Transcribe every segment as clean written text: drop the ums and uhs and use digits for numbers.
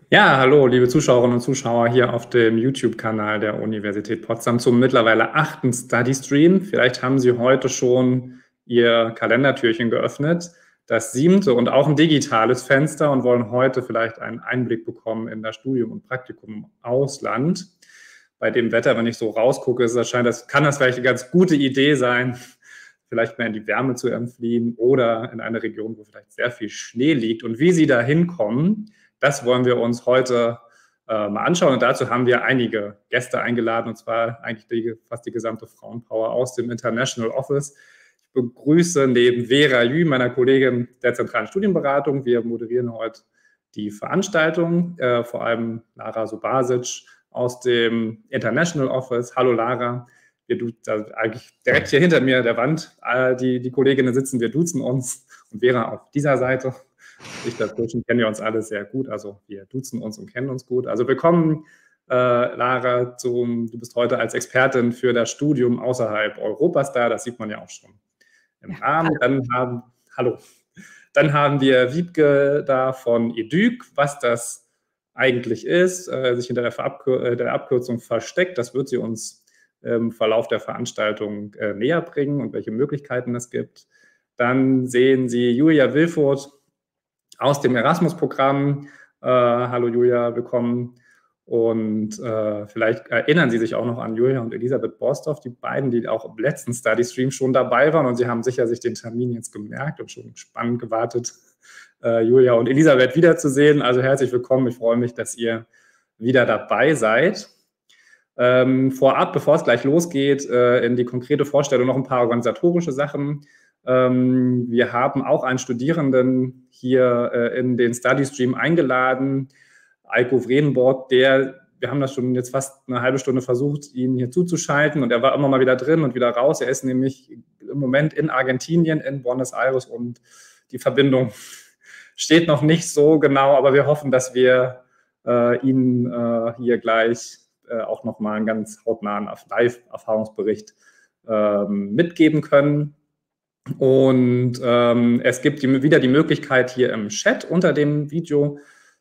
Ja, hallo, liebe Zuschauerinnen und Zuschauer hier auf dem YouTube-Kanal der Universität Potsdam zum mittlerweile 8. Study-Stream. Vielleicht haben Sie heute schon Ihr Kalendertürchen geöffnet, das 7. und auch ein digitales Fenster und wollen heute vielleicht einen Einblick bekommen in das Studium und Praktikum im Ausland. Bei dem Wetter, wenn ich so rausgucke, kann das vielleicht eine ganz gute Idee sein, vielleicht mehr in die Wärme zu entfliehen oder in eine Region, wo vielleicht sehr viel Schnee liegt. Und wie Sie da hinkommen, das wollen wir uns heute mal anschauen. Und dazu haben wir einige Gäste eingeladen, und zwar eigentlich fast die gesamte Frauenpower aus dem International Office. Ich begrüße neben Vera Lü, meiner Kollegin der Zentralen Studienberatung, wir moderieren heute die Veranstaltung, vor allem Lara Subasic aus dem International Office. Hallo Lara, eigentlich direkt hier hinter mir der Wand, die Kolleginnen sitzen, wir duzen uns und Vera auf dieser Seite. Ich dazwischen kennen wir uns alle sehr gut, also wir duzen uns und kennen uns gut. Also willkommen, Lara, du bist heute als Expertin für das Studium außerhalb Europas da, das sieht man ja auch schon im Ja, Namen. hallo. Hallo. Dann haben wir Wiebke da von EDUC, was das eigentlich ist, sich hinter der Abkürzung versteckt. Das wird sie uns im Verlauf der Veranstaltung näher bringen und welche Möglichkeiten es gibt. Dann sehen Sie Julia Wilfurt aus dem Erasmus-Programm. Hallo Julia, willkommen. Und vielleicht erinnern Sie sich auch noch an Julia und Elisabeth Borsdorf, die beiden, die auch im letzten Study-Stream schon dabei waren. Und Sie haben sicher sich den Termin jetzt gemerkt und schon spannend gewartet, Julia und Elisabeth wiederzusehen. Also herzlich willkommen. Ich freue mich, dass ihr wieder dabei seid. Vorab, bevor es gleich losgeht, in die konkrete Vorstellung noch ein paar organisatorische Sachen. Wir haben auch einen Studierenden hier in den Study-Stream eingeladen, Eiko Vredenborg, wir haben das schon jetzt fast eine halbe Stunde versucht, ihn hier zuzuschalten und er war immer mal wieder drin und wieder raus. Er ist nämlich im Moment in Argentinien, in Buenos Aires und die Verbindung steht noch nicht so genau, aber wir hoffen, dass wir ihn hier gleich auch nochmal einen ganz hautnahen Live-Erfahrungsbericht mitgeben können. Und es gibt wieder die Möglichkeit, hier im Chat unter dem Video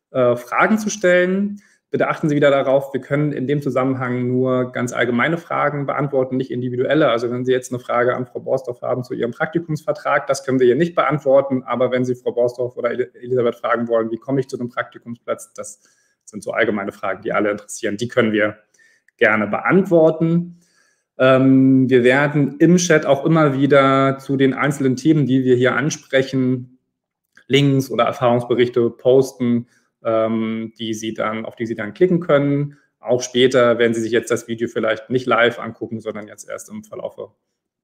Fragen zu stellen. Bitte achten Sie wieder darauf, wir können in dem Zusammenhang nur ganz allgemeine Fragen beantworten, nicht individuelle. Also wenn Sie jetzt eine Frage an Frau Borsdorf haben zu Ihrem Praktikumsvertrag, das können wir hier nicht beantworten. Aber wenn Sie Frau Borsdorf oder Elisabeth fragen wollen, wie komme ich zu einem Praktikumsplatz, das sind so allgemeine Fragen, die alle interessieren. Die können wir gerne beantworten. Wir werden im Chat auch immer wieder zu den einzelnen Themen, die wir hier ansprechen, Links oder Erfahrungsberichte posten, auf die Sie dann klicken können. Auch später, wenn Sie sich jetzt das Video vielleicht nicht live angucken, sondern jetzt erst im Verlauf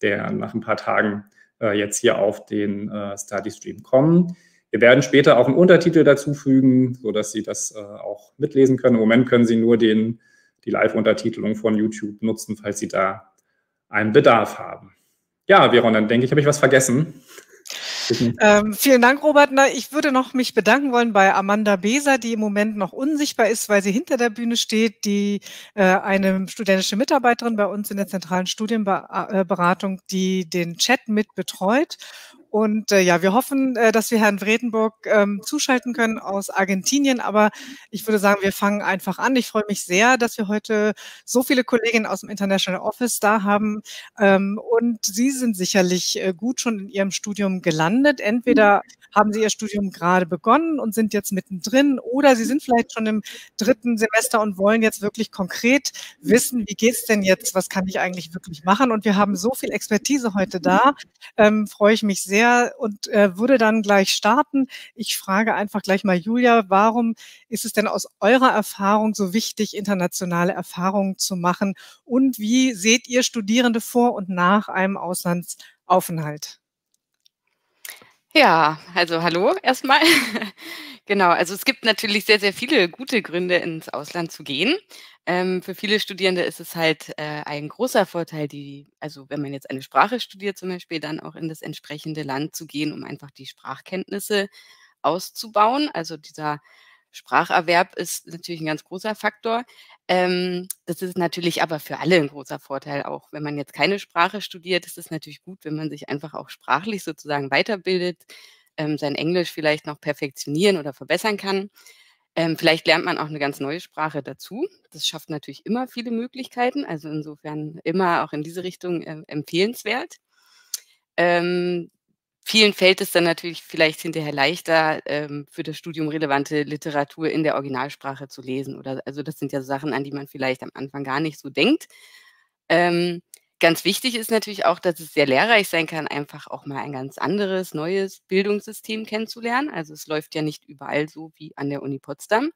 nach ein paar Tagen jetzt hier auf den Study-Stream kommen. Wir werden später auch einen Untertitel dazu fügen, sodass Sie das auch mitlesen können. Im Moment können Sie nur die Live-Untertitelung von YouTube nutzen, falls Sie da einen Bedarf haben. Ja, Veron, dann denke ich, habe ich was vergessen. Vielen Dank, Robert. Ich würde noch mich bedanken wollen bei Amanda Beser, die im Moment noch unsichtbar ist, weil sie hinter der Bühne steht, die eine studentische Mitarbeiterin bei uns in der zentralen Studienberatung, die den Chat mit betreut. Und ja, wir hoffen, dass wir Herrn Vredenburg zuschalten können aus Argentinien. Aber ich würde sagen, wir fangen einfach an. Ich freue mich sehr, dass wir heute so viele Kolleginnen aus dem International Office da haben. Und Sie sind sicherlich gut schon in Ihrem Studium gelandet. Entweder haben Sie Ihr Studium gerade begonnen und sind jetzt mittendrin, oder Sie sind vielleicht schon im 3. Semester und wollen jetzt wirklich konkret wissen, wie geht's denn jetzt? Was kann ich eigentlich wirklich machen? Und wir haben so viel Expertise heute da. Freue ich mich sehr und würde dann gleich starten. Ich frage einfach gleich mal Julia, warum ist es denn aus eurer Erfahrung so wichtig, internationale Erfahrungen zu machen? Und wie seht ihr Studierende vor und nach einem Auslandsaufenthalt? Ja, also hallo erstmal. Genau, also es gibt natürlich sehr, sehr viele gute Gründe, ins Ausland zu gehen. Für viele Studierende ist es halt ein großer Vorteil, also wenn man jetzt eine Sprache studiert zum Beispiel, dann auch in das entsprechende Land zu gehen, um einfach die Sprachkenntnisse auszubauen. Also dieser Spracherwerb ist natürlich ein ganz großer Faktor. Das ist natürlich aber für alle ein großer Vorteil. Auch wenn man jetzt keine Sprache studiert, ist es natürlich gut, wenn man sich einfach auch sprachlich sozusagen weiterbildet, sein Englisch vielleicht noch perfektionieren oder verbessern kann. Vielleicht lernt man auch eine ganz neue Sprache dazu. Das schafft natürlich immer viele Möglichkeiten, also insofern immer auch in diese Richtung empfehlenswert. Vielen fällt es dann natürlich vielleicht hinterher leichter, für das Studium relevante Literatur in der Originalsprache zu lesen oder also das sind ja Sachen, an die man vielleicht am Anfang gar nicht so denkt. Ganz wichtig ist natürlich auch, dass es sehr lehrreich sein kann, einfach auch mal ein ganz anderes, neues Bildungssystem kennenzulernen. Also, es läuft ja nicht überall so wie an der Uni Potsdam.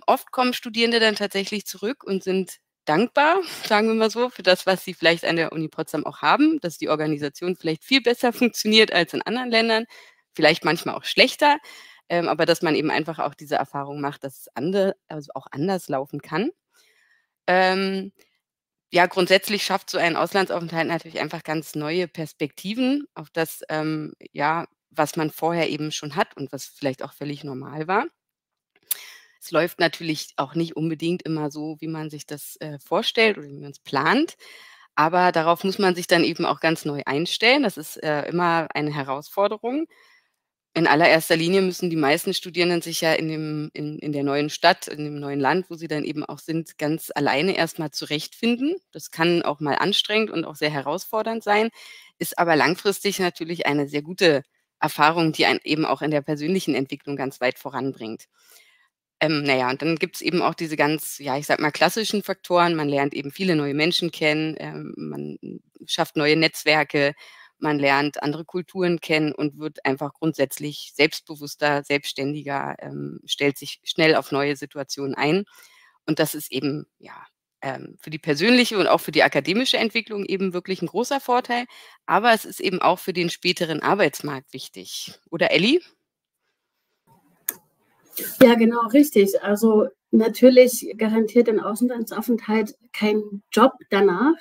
Oft kommen Studierende dann tatsächlich zurück und sind dankbar, sagen wir mal so, für das, was sie vielleicht an der Uni Potsdam auch haben, dass die Organisation vielleicht viel besser funktioniert als in anderen Ländern, vielleicht manchmal auch schlechter, aber dass man eben einfach auch diese Erfahrung macht, dass es also auch anders laufen kann. Ähm, ja, grundsätzlich schafft so ein Auslandsaufenthalt natürlich einfach ganz neue Perspektiven auf das, ja, was man vorher eben schon hat und was vielleicht auch völlig normal war. Es läuft natürlich auch nicht unbedingt immer so, wie man sich das, vorstellt oder wie man es plant, aber darauf muss man sich dann eben auch ganz neu einstellen. Das ist, immer eine Herausforderung. In allererster Linie müssen die meisten Studierenden sich ja in der neuen Stadt, in dem neuen Land, wo sie dann eben auch sind, ganz alleine erst mal zurechtfinden. Das kann auch mal anstrengend und auch sehr herausfordernd sein, ist aber langfristig natürlich eine sehr gute Erfahrung, die einen eben auch in der persönlichen Entwicklung ganz weit voranbringt. Na ja, und dann gibt's eben auch diese ganz, ja, ich sage mal, klassischen Faktoren. Man lernt eben viele neue Menschen kennen, man schafft neue Netzwerke, man lernt andere Kulturen kennen und wird einfach grundsätzlich selbstbewusster, selbstständiger, stellt sich schnell auf neue Situationen ein. Und das ist eben, ja, für die persönliche und auch für die akademische Entwicklung eben wirklich ein großer Vorteil. Aber es ist eben auch für den späteren Arbeitsmarkt wichtig. Oder Elli? Ja, genau, richtig. Also natürlich garantiert ein Auslandsaufenthalt keinen Job danach.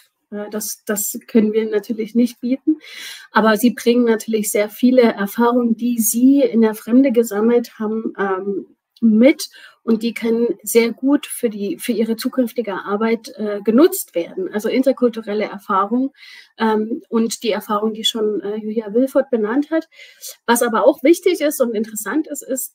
Das können wir natürlich nicht bieten. Aber sie bringen natürlich sehr viele Erfahrungen, die sie in der Fremde gesammelt haben, mit. Und die können sehr gut für ihre zukünftige Arbeit genutzt werden. Also interkulturelle Erfahrung und die Erfahrung, die schon Julia Wilford benannt hat. Was aber auch wichtig ist und interessant ist,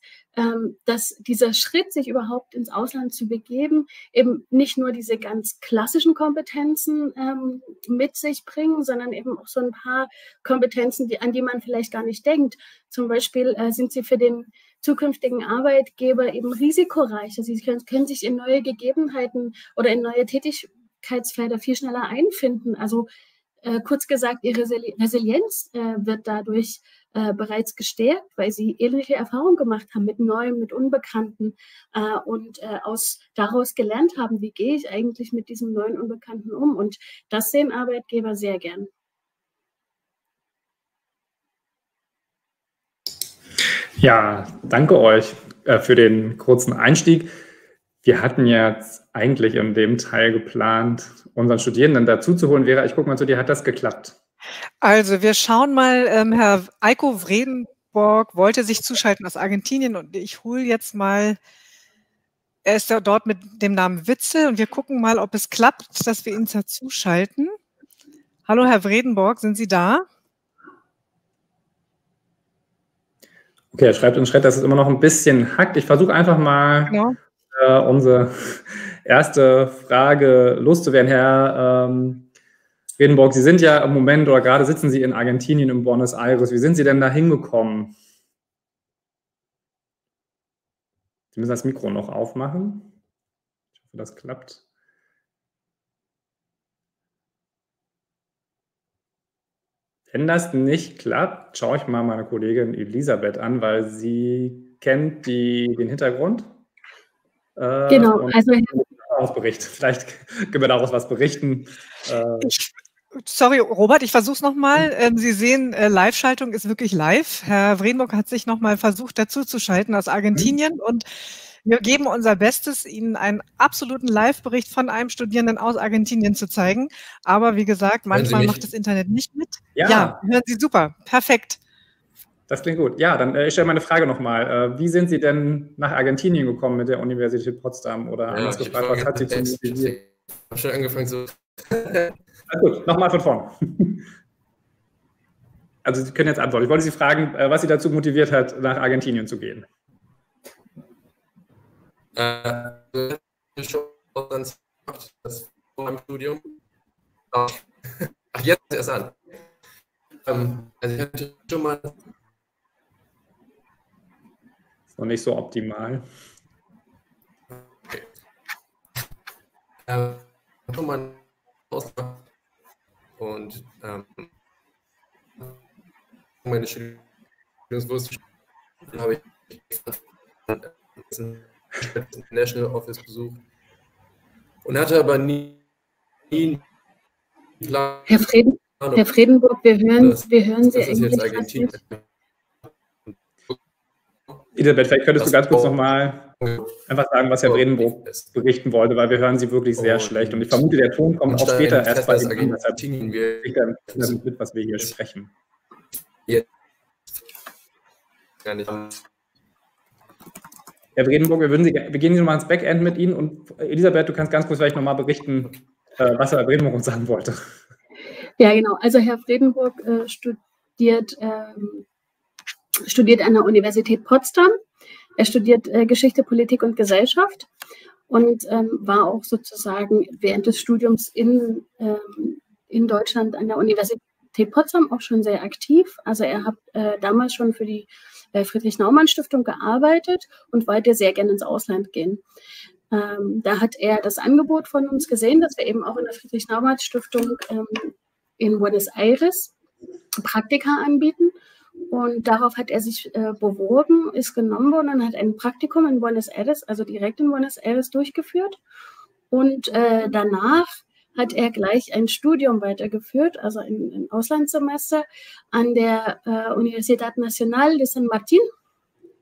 dass dieser Schritt, sich überhaupt ins Ausland zu begeben, eben nicht nur diese ganz klassischen Kompetenzen mit sich bringen, sondern eben auch so ein paar Kompetenzen, an die man vielleicht gar nicht denkt. Zum Beispiel sind sie für den zukünftigen Arbeitgeber eben risikoreicher. Sie können sich in neue Gegebenheiten oder in neue Tätigkeitsfelder viel schneller einfinden. Also kurz gesagt, ihre Resilienz wird dadurch bereits gestärkt, weil sie ähnliche Erfahrungen gemacht haben mit Neuem, mit Unbekannten und daraus gelernt haben, wie gehe ich eigentlich mit diesem neuen Unbekannten um. Und das sehen Arbeitgeber sehr gern. Ja, danke euch für den kurzen Einstieg. Wir hatten jetzt eigentlich in dem Teil geplant, unseren Studierenden dazu zu holen. Vera, ich gucke mal zu dir, hat das geklappt? Also wir schauen mal, Herr Eiko Vredenborg wollte sich zuschalten aus Argentinien und ich hole jetzt mal, er ist ja dort mit dem Namen Witzel und wir gucken mal, ob es klappt, dass wir ihn dazuschalten. Hallo Herr Vredenborg, sind Sie da? Okay, er schreibt in den Chat, dass es immer noch ein bisschen hackt. Ich versuche einfach mal unsere erste Frage loszuwerden. Herr Vredenborg, Sie sind ja im Moment oder gerade sitzen Sie in Argentinien, in Buenos Aires. Wie sind Sie denn da hingekommen? Sie müssen das Mikro noch aufmachen. Ich hoffe, das klappt. Wenn das nicht klappt, schaue ich mal meine Kollegin Elisabeth an, weil sie kennt den Hintergrund. Genau, also Bericht. Vielleicht können wir daraus was berichten. Sorry, Robert, ich versuche es nochmal. Sie sehen, Live-Schaltung ist wirklich live. Herr Vredenborg hat sich nochmal versucht, dazu zu schalten aus Argentinien und wir geben unser Bestes, Ihnen einen absoluten Live-Bericht von einem Studierenden aus Argentinien zu zeigen. Aber wie gesagt, manchmal macht das Internet nicht mit. Ja, hören Sie super. Perfekt. Das klingt gut. Ja, dann ich stelle meine Frage nochmal. Wie sind Sie denn nach Argentinien gekommen mit der Universität Potsdam? Oder anders gefragt, was hat Sie zum motiviert? Ich habe schon angefangen so. Gut, nochmal von vorn. Also Sie können jetzt antworten. Ich wollte Sie fragen, was Sie dazu motiviert hat, nach Argentinien zu gehen. Schon das vor meinem Studium. Ach, jetzt erst an. Also ich hatte schon mal. Ist noch nicht so optimal. Okay. Schon mal ausgemacht und meine Studiumswurst habe ich National Office besucht und hatte aber nie einen Plan. Herr Fredenburg, wir hören Sie jetzt Argentinien. Elisabeth, vielleicht könntest du ganz kurz nochmal einfach sagen, was Herr Fredenburg berichten wollte, weil wir hören Sie wirklich sehr schlecht. Und ich vermute, der Ton kommt auch später erst bei Ihnen. Deshalb kriegt er mit, was wir hier sprechen. Ja. Herr Fredenburg, wir gehen nochmal ins Backend mit Ihnen. Und Elisabeth, du kannst ganz kurz vielleicht nochmal berichten, was Herr Fredenburg uns sagen wollte. Ja, genau. Also Herr Fredenburg studiert an der Universität Potsdam. Er studiert Geschichte, Politik und Gesellschaft und war auch sozusagen während des Studiums in Deutschland an der Universität Potsdam auch schon sehr aktiv. Also er hat damals schon für die Friedrich-Naumann-Stiftung gearbeitet und wollte sehr gerne ins Ausland gehen. Da hat er das Angebot von uns gesehen, dass wir eben auch in der Friedrich-Naumann-Stiftung in Buenos Aires Praktika anbieten. Und darauf hat er sich beworben, ist genommen worden und hat ein Praktikum in Buenos Aires, also direkt in Buenos Aires durchgeführt. Und danach hat er gleich ein Studium weitergeführt, also ein Auslandssemester an der Universidad Nacional de San Martín.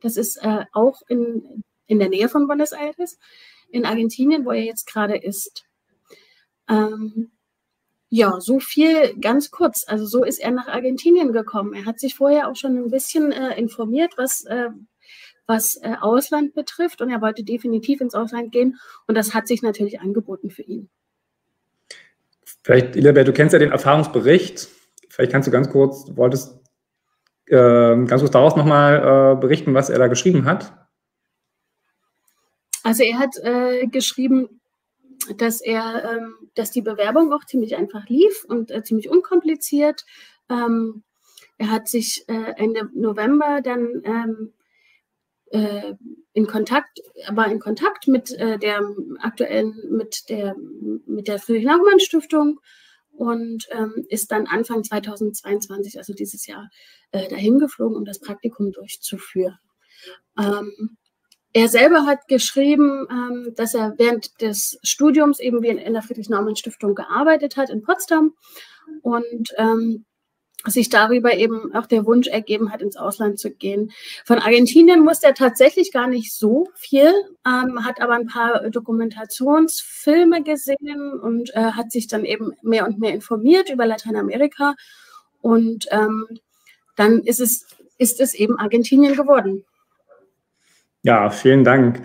Das ist auch in der Nähe von Buenos Aires, in Argentinien, wo er jetzt gerade ist. Ja, so viel ganz kurz. Also so ist er nach Argentinien gekommen. Er hat sich vorher auch schon ein bisschen informiert, was Ausland betrifft. Und er wollte definitiv ins Ausland gehen. Und das hat sich natürlich angeboten für ihn. Vielleicht, Elisabeth, du kennst ja den Erfahrungsbericht. Vielleicht kannst du ganz kurz daraus nochmal berichten, was er da geschrieben hat. Also er hat geschrieben, dass die Bewerbung auch ziemlich einfach lief und ziemlich unkompliziert. Er hat sich Ende November dann in Kontakt mit der Friedrich-Naumann-Stiftung und ist dann Anfang 2022, also dieses Jahr, dahin geflogen, um das Praktikum durchzuführen. Er selber hat geschrieben, dass er während des Studiums eben wie in der Friedrich-Naumann-Stiftung gearbeitet hat in Potsdam und sich darüber eben auch der Wunsch ergeben hat, ins Ausland zu gehen. Von Argentinien wusste er tatsächlich gar nicht so viel, hat aber ein paar Dokumentationsfilme gesehen und hat sich dann eben mehr und mehr informiert über Lateinamerika und dann ist es eben Argentinien geworden. Ja, vielen Dank.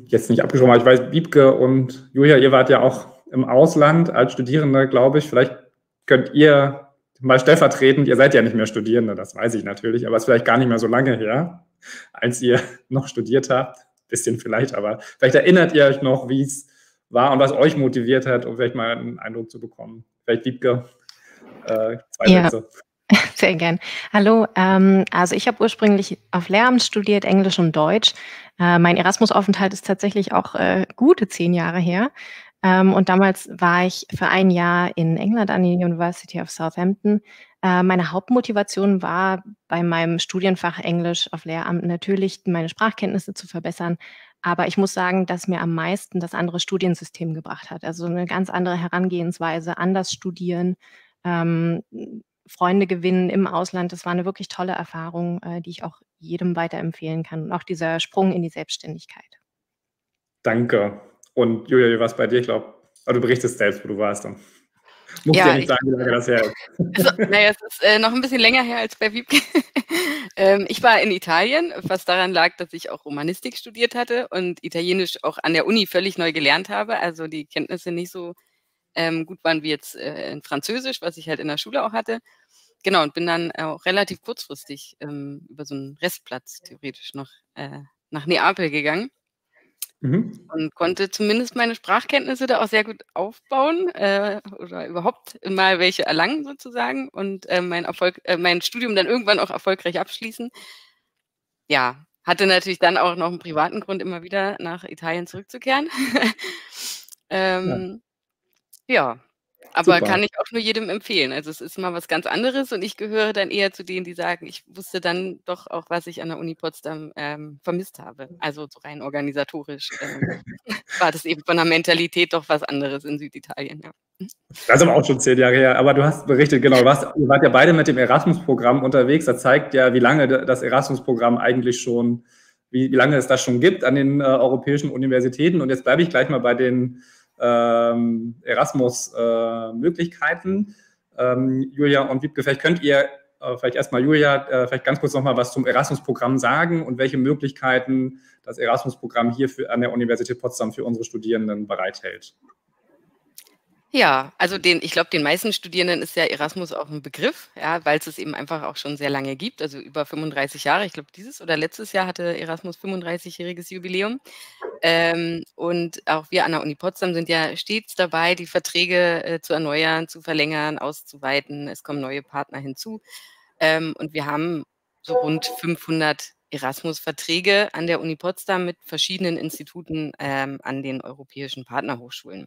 Jetzt nicht abgesprochen, aber ich weiß, Wiebke und Julia, ihr wart ja auch im Ausland als Studierende, glaube ich. Vielleicht könnt ihr mal stellvertretend, ihr seid ja nicht mehr Studierende, das weiß ich natürlich, aber es ist vielleicht gar nicht mehr so lange her, als ihr noch studiert habt. Bisschen vielleicht, aber vielleicht erinnert ihr euch noch, wie es war und was euch motiviert hat, um vielleicht mal einen Eindruck zu bekommen. Vielleicht Wiebke, 2 Sätze. Sehr gern. Hallo, also ich habe ursprünglich auf Lehramt studiert, Englisch und Deutsch. Mein Erasmus-Aufenthalt ist tatsächlich auch gute 10 Jahre her. Und damals war ich für ein Jahr in England an der University of Southampton. Meine Hauptmotivation war bei meinem Studienfach Englisch auf Lehramt natürlich, meine Sprachkenntnisse zu verbessern. Aber ich muss sagen, dass mir am meisten das andere Studiensystem gebracht hat. Also eine ganz andere Herangehensweise, anders studieren, Freunde gewinnen im Ausland. Das war eine wirklich tolle Erfahrung, die ich auch jedem weiterempfehlen kann. Und auch dieser Sprung in die Selbstständigkeit. Danke. Und Julia, wie war es bei dir? Ich glaube, du berichtest selbst, wo du warst. Dann musst du ja nicht sagen, wie lange das her ist. Also, naja, es ist noch ein bisschen länger her als bei Wiebke. Ich war in Italien, was daran lag, dass ich auch Romanistik studiert hatte und Italienisch auch an der Uni völlig neu gelernt habe. Also die Kenntnisse nicht so gut waren wie jetzt in Französisch, was ich halt in der Schule auch hatte. Genau, und bin dann auch relativ kurzfristig über so einen Restplatz theoretisch noch nach Neapel gegangen. Und konnte zumindest meine Sprachkenntnisse da auch sehr gut aufbauen oder überhaupt mal welche erlangen sozusagen und mein Studium dann irgendwann auch erfolgreich abschließen. Ja, hatte natürlich dann auch noch einen privaten Grund, immer wieder nach Italien zurückzukehren. Ja, aber Super. kann ich auch nur jedem empfehlen. Also es ist mal was ganz anderes und ich gehöre dann eher zu denen, die sagen, ich wusste dann doch auch, was ich an der Uni Potsdam vermisst habe. Also so rein organisatorisch war das eben von der Mentalität doch was anderes in Süditalien. Ja. Das ist aber auch schon 10 Jahre her. Aber du hast berichtet, genau, ihr wart ja beide mit dem Erasmus-Programm unterwegs. Das zeigt ja, wie lange das Erasmus-Programm eigentlich schon, wie lange es das schon gibt an den europäischen Universitäten. Und jetzt bleibe ich gleich mal bei den Erasmus-Möglichkeiten. Julia und Wiebke, vielleicht könnt ihr, vielleicht erstmal Julia, vielleicht ganz kurz nochmal was zum Erasmus-Programm sagen und welche Möglichkeiten das Erasmus-Programm hier an der Universität Potsdam für unsere Studierenden bereithält. Ja, also ich glaube, den meisten Studierenden ist ja Erasmus auch ein Begriff, ja, weil es eben einfach auch schon sehr lange gibt, also über 35 Jahre. Ich glaube, dieses oder letztes Jahr hatte Erasmus 35-jähriges Jubiläum. Und auch wir an der Uni Potsdam sind ja stets dabei, die Verträge zu erneuern, zu verlängern, auszuweiten. Es kommen neue Partner hinzu. Und wir haben so rund 500 Erasmus-Verträge an der Uni Potsdam mit verschiedenen Instituten an den europäischen Partnerhochschulen.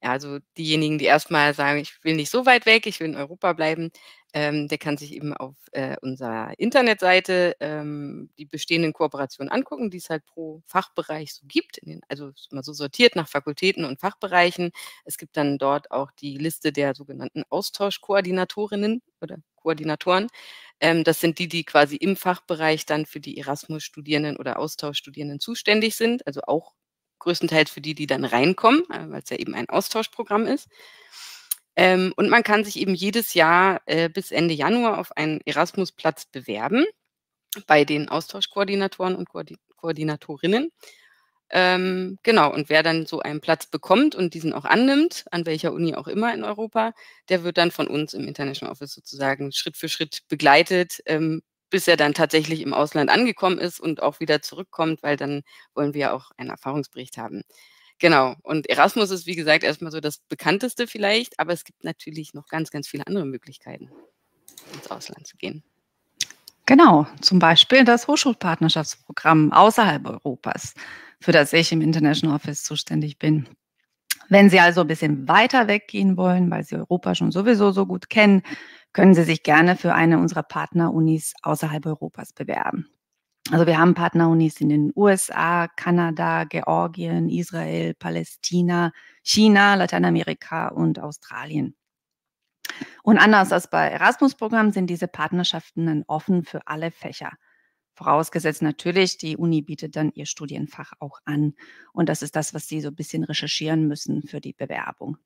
Ja, also diejenigen, die erstmal sagen, ich will nicht so weit weg, ich will in Europa bleiben, der kann sich eben auf unserer Internetseite die bestehenden Kooperationen angucken, die es halt pro Fachbereich so gibt. Also mal so sortiert nach Fakultäten und Fachbereichen. Es gibt dann dort auch die Liste der sogenannten Austauschkoordinatorinnen oder Koordinatoren. Das sind die quasi im Fachbereich dann für die Erasmus-Studierenden oder Austauschstudierenden zuständig sind, also auch größtenteils für die dann reinkommen, weil es ja eben ein Austauschprogramm ist. Und man kann sich eben jedes Jahr bis Ende Januar auf einen Erasmus-Platz bewerben bei den Austauschkoordinatoren und Koordinatorinnen. Genau, und wer dann so einen Platz bekommt und diesen auch annimmt, an welcher Uni auch immer in Europa, der wird dann von uns im International Office sozusagen Schritt für Schritt begleitet, bis er dann tatsächlich im Ausland angekommen ist und auch wieder zurückkommt, weil dann wollen wir ja auch einen Erfahrungsbericht haben. Genau, und Erasmus ist, wie gesagt, erstmal so das Bekannteste vielleicht, aber es gibt natürlich noch ganz, ganz viele andere Möglichkeiten, ins Ausland zu gehen. Genau, zum Beispiel das Hochschulpartnerschaftsprogramm außerhalb Europas, für das ich im International Office zuständig bin. Wenn Sie also ein bisschen weiter weggehen wollen, weil Sie Europa schon sowieso so gut kennen, können Sie sich gerne für eine unserer Partnerunis außerhalb Europas bewerben. Also wir haben Partnerunis in den USA, Kanada, Georgien, Israel, Palästina, China, Lateinamerika und Australien. Und anders als bei Erasmus-Programmen sind diese Partnerschaften dann offen für alle Fächer. Vorausgesetzt natürlich, die Uni bietet dann ihr Studienfach auch an. Und das ist das, was Sie so ein bisschen recherchieren müssen für die Bewerbung.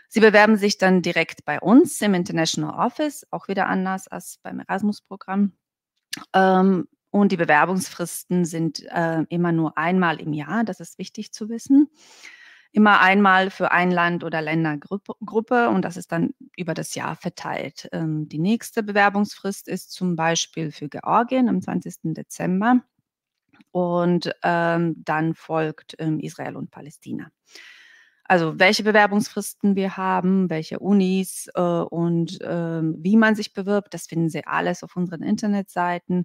Sie bewerben sich dann direkt bei uns im International Office, auch wieder anders als beim Erasmus-Programm. Und die Bewerbungsfristen sind immer nur einmal im Jahr, das ist wichtig zu wissen. Immer einmal für ein Land oder Ländergruppe und das ist dann über das Jahr verteilt. Die nächste Bewerbungsfrist ist zum Beispiel für Georgien am 20. Dezember und dann folgt Israel und Palästina. Also welche Bewerbungsfristen wir haben, welche Unis und wie man sich bewirbt, das finden Sie alles auf unseren Internetseiten.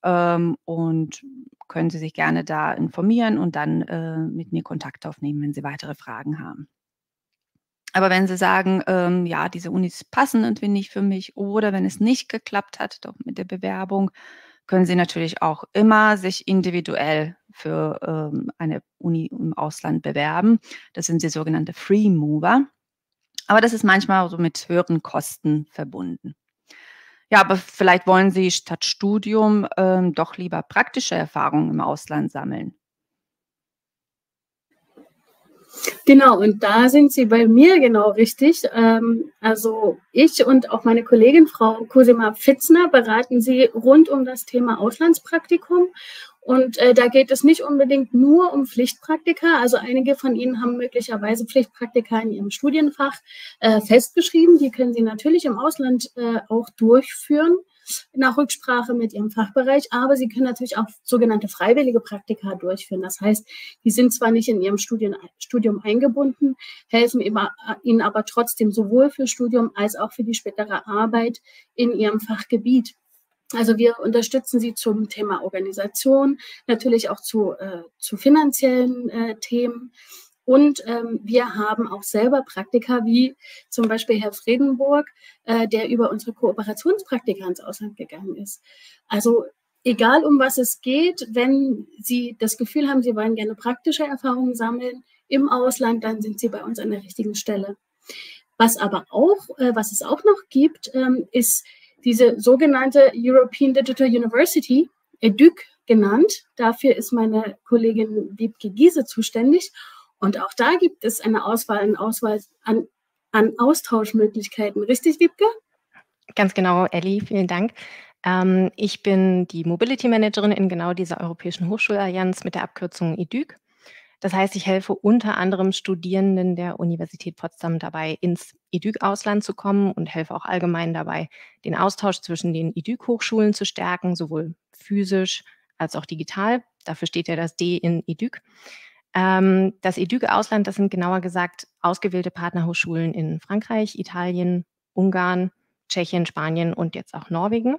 Und können Sie sich gerne da informieren und dann mit mir Kontakt aufnehmen, wenn Sie weitere Fragen haben. Aber wenn Sie sagen, ja, diese Unis passen irgendwie nicht für mich oder wenn es nicht geklappt hat, doch mit der Bewerbung, können Sie natürlich auch immer sich individuell für eine Uni im Ausland bewerben. Das sind die sogenannte Free Mover. Aber das ist manchmal so mit höheren Kosten verbunden. Ja, aber vielleicht wollen Sie statt Studium doch lieber praktische Erfahrungen im Ausland sammeln. Genau, und da sind Sie bei mir genau richtig. Also ich und auch meine Kollegin Frau Cosima Pfitzner beraten Sie rund um das Thema Auslandspraktikum. Und da geht es nicht unbedingt nur um Pflichtpraktika. Also einige von Ihnen haben möglicherweise Pflichtpraktika in Ihrem Studienfach festgeschrieben. Die können Sie natürlich im Ausland auch durchführen. nach Rücksprache mit ihrem Fachbereich, aber sie können natürlich auch sogenannte freiwillige Praktika durchführen. Das heißt, die sind zwar nicht in ihrem Studium eingebunden, helfen ihnen aber trotzdem sowohl für Studium als auch für die spätere Arbeit in ihrem Fachgebiet. Also wir unterstützen sie zum Thema Organisation, natürlich auch zu finanziellen Themen. Und wir haben auch selber Praktika, wie zum Beispiel Herr Fredenburg, der über unsere Kooperationspraktika ins Ausland gegangen ist. Also egal, um was es geht, wenn Sie das Gefühl haben, Sie wollen gerne praktische Erfahrungen sammeln im Ausland, dann sind Sie bei uns an der richtigen Stelle. Was es auch noch gibt, ist diese sogenannte European Digital University, EDUC genannt. Dafür ist meine Kollegin Wiebke Giese zuständig. Und auch da gibt es eine Auswahl an Austauschmöglichkeiten. Richtig, Wiebke? Ganz genau, Elli, vielen Dank. Ich bin die Mobility Managerin in genau dieser Europäischen Hochschulallianz mit der Abkürzung EDUC. Das heißt, ich helfe unter anderem Studierenden der Universität Potsdam dabei, ins EDUC-Ausland zu kommen und helfe auch allgemein dabei, den Austausch zwischen den EDUC-Hochschulen zu stärken, sowohl physisch als auch digital. Dafür steht ja das D in EDUC. Das EDUC-Ausland, das sind genauer gesagt ausgewählte Partnerhochschulen in Frankreich, Italien, Ungarn, Tschechien, Spanien und jetzt auch Norwegen.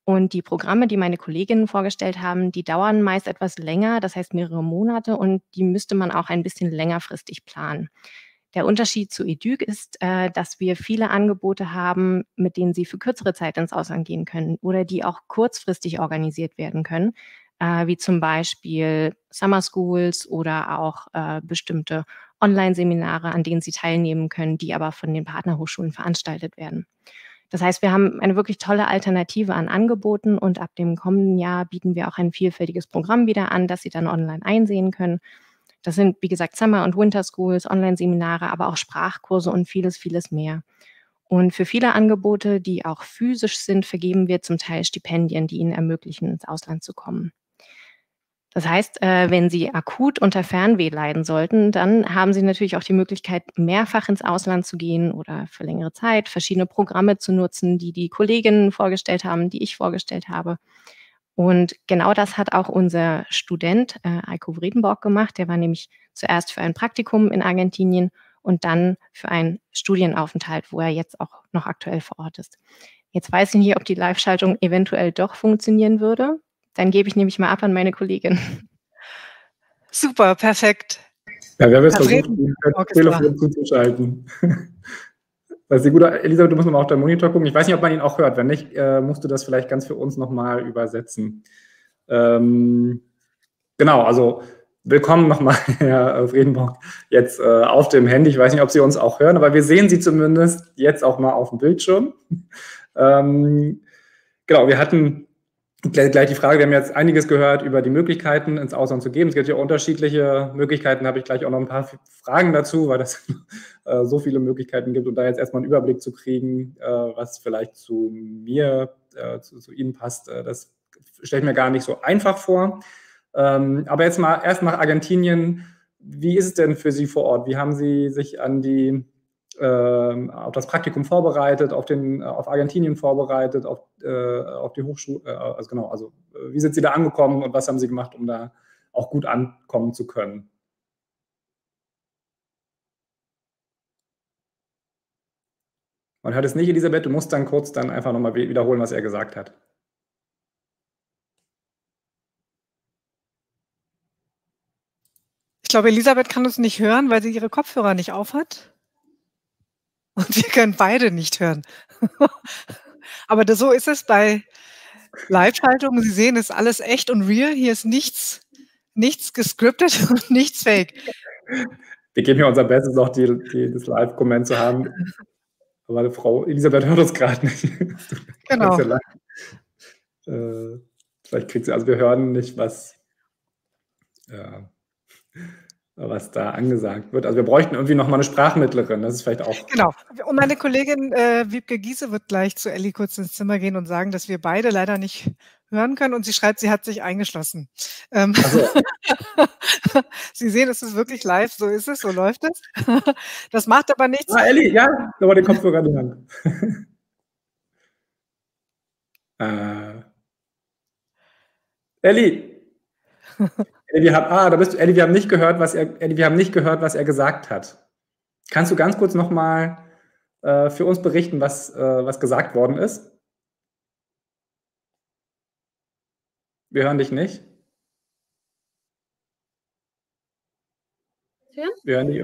Und die Programme, die meine Kolleginnen vorgestellt haben, die dauern meist etwas länger, das heißt mehrere Monate, und die müsste man auch ein bisschen längerfristig planen. Der Unterschied zu EDUC ist, dass wir viele Angebote haben, mit denen Sie für kürzere Zeit ins Ausland gehen können oder die auch kurzfristig organisiert werden können, wie zum Beispiel Summer Schools oder auch bestimmte Online-Seminare, an denen Sie teilnehmen können, die aber von den Partnerhochschulen veranstaltet werden. Das heißt, wir haben eine wirklich tolle Alternative an Angeboten und ab dem kommenden Jahr bieten wir auch ein vielfältiges Programm wieder an, das Sie dann online einsehen können. Das sind, wie gesagt, Summer- und Winter Schools, Online-Seminare, aber auch Sprachkurse und vieles, vieles mehr. Und für viele Angebote, die auch physisch sind, vergeben wir zum Teil Stipendien, die Ihnen ermöglichen, ins Ausland zu kommen. Das heißt, wenn Sie akut unter Fernweh leiden sollten, dann haben Sie natürlich auch die Möglichkeit, mehrfach ins Ausland zu gehen oder für längere Zeit verschiedene Programme zu nutzen, die die Kolleginnen vorgestellt haben, die ich vorgestellt habe. Und genau das hat auch unser Student Eiko Vredenborg gemacht. Der war nämlich zuerst für ein Praktikum in Argentinien und dann für einen Studienaufenthalt, wo er jetzt auch noch aktuell vor Ort ist. Jetzt weiß ich nicht, ob die Live-Schaltung eventuell doch funktionieren würde. Dann gebe ich nämlich mal ab an meine Kollegin. Super, perfekt. Ja, wir haben jetzt versucht, das Telefon zuzuschalten. Das ist gut. Elisabeth, du musst nochmal auf deinen Monitor gucken. Ich weiß nicht, ob man ihn auch hört. Wenn nicht, musst du das vielleicht ganz für uns nochmal übersetzen. Genau, also willkommen nochmal, Herr Vredenborg, jetzt auf dem Handy. Ich weiß nicht, ob Sie uns auch hören, aber wir sehen Sie zumindest jetzt auch mal auf dem Bildschirm. Genau, wir hatten gleich die Frage, wir haben jetzt einiges gehört über die Möglichkeiten, ins Ausland zu geben. Es gibt ja unterschiedliche Möglichkeiten, da habe ich gleich auch noch ein paar Fragen dazu, weil es so viele Möglichkeiten gibt und da jetzt erstmal einen Überblick zu kriegen, was vielleicht zu mir, zu Ihnen passt, das stelle ich mir gar nicht so einfach vor. Aber jetzt mal erst nach Argentinien. Wie ist es denn für Sie vor Ort? Wie haben Sie sich auf das Praktikum vorbereitet, auf Argentinien vorbereitet, auf die Hochschule, wie sind Sie da angekommen und was haben Sie gemacht, um da auch gut ankommen zu können? Man hört es nicht, Elisabeth, du musst dann kurz einfach nochmal wiederholen, was er gesagt hat. Ich glaube, Elisabeth kann uns nicht hören, weil sie ihre Kopfhörer nicht aufhat. Und wir können beide nicht hören. Aber so ist es bei Live-Schaltungen. Sie sehen, es ist alles echt und real. Hier ist nichts gescriptet und nichts fake. Wir geben hier unser Bestes, auch das Live-Comment zu haben. Aber Frau Elisabeth hört uns gerade nicht. Genau. Vielleicht kriegt sie, also wir hören nicht, was da angesagt wird. Also wir bräuchten irgendwie noch mal eine Sprachmittlerin, das ist vielleicht auch... Genau, und meine Kollegin Wiebke Giese wird gleich zu Elli kurz ins Zimmer gehen und sagen, dass wir beide leider nicht hören können und sie schreibt, sie hat sich eingeschlossen. Also. Sie sehen, es ist wirklich live, so ist es, so läuft es. Das macht aber nichts. Elli, ja, aber den Kopfhörer in die Hand. Elli. Elli, da bist du. Elli, wir haben nicht gehört, was er gesagt hat. Kannst du ganz kurz nochmal für uns berichten, was gesagt worden ist? Wir hören dich nicht. Ja? Wir hören dich.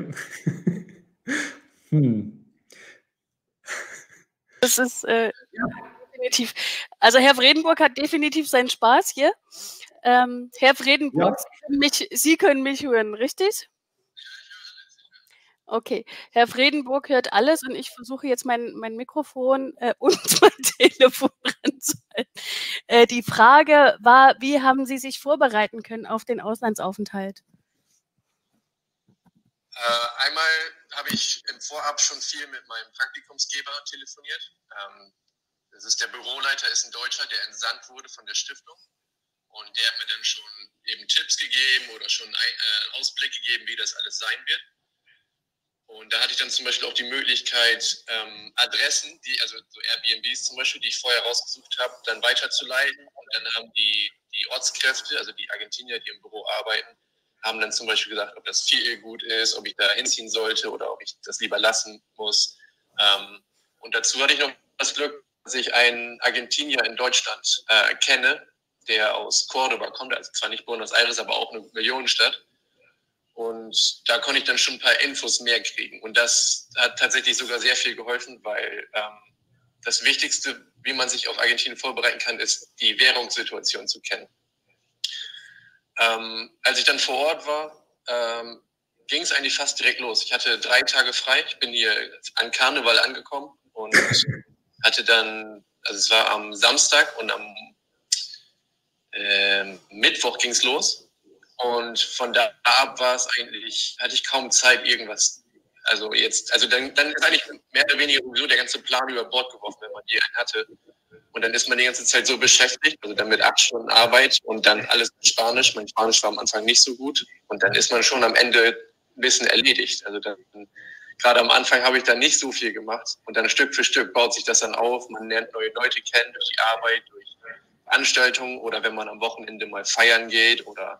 Das ist definitiv. Also Herr Vredenburg hat definitiv seinen Spaß hier. Herr Vredenburg, ja. Sie können mich hören, richtig? Okay, Herr Vredenburg hört alles und ich versuche jetzt mein Mikrofon und mein Telefon ranzuhalten. Die Frage war, wie haben Sie sich vorbereiten können auf den Auslandsaufenthalt? Einmal habe ich im Vorab schon viel mit meinem Praktikumsgeber telefoniert. Das ist der Büroleiter, ist ein Deutscher, der entsandt wurde von der Stiftung. Und der hat mir dann schon eben Tipps gegeben oder schon einen Ausblick gegeben, wie das alles sein wird. Und da hatte ich dann zum Beispiel auch die Möglichkeit, Adressen, also so Airbnbs zum Beispiel, die ich vorher rausgesucht habe, dann weiterzuleiten. Und dann haben die Ortskräfte, also die Argentinier, die im Büro arbeiten, haben dann zum Beispiel gesagt, ob das viel gut ist, ob ich da hinziehen sollte oder ob ich das lieber lassen muss. Und dazu hatte ich noch das Glück, dass ich einen Argentinier in Deutschland kenne, der aus Córdoba kommt, also zwar nicht Buenos Aires, aber auch eine Millionenstadt. Und da konnte ich dann schon ein paar Infos mehr kriegen. Und das hat tatsächlich sogar sehr viel geholfen, weil das Wichtigste, wie man sich auf Argentinien vorbereiten kann, ist, die Währungssituation zu kennen. Als ich dann vor Ort war, ging es eigentlich fast direkt los. Ich hatte 3 Tage frei. Ich bin hier an Karneval angekommen und hatte dann, also es war am Samstag und am Mittwoch ging es los. Und von da ab war es eigentlich, hatte ich kaum Zeit, irgendwas. Also dann ist eigentlich mehr oder weniger sowieso der ganze Plan über Bord geworfen, wenn man hier einen hatte. Und dann ist man die ganze Zeit so beschäftigt, also dann mit 8 Stunden Arbeit und dann alles in Spanisch. Mein Spanisch war am Anfang nicht so gut. Und dann ist man schon am Ende ein bisschen erledigt. Also dann, gerade am Anfang habe ich dann nicht so viel gemacht. Und dann Stück für Stück baut sich das dann auf. Man lernt neue Leute kennen durch die Arbeit, durch Veranstaltungen oder wenn man am Wochenende mal feiern geht oder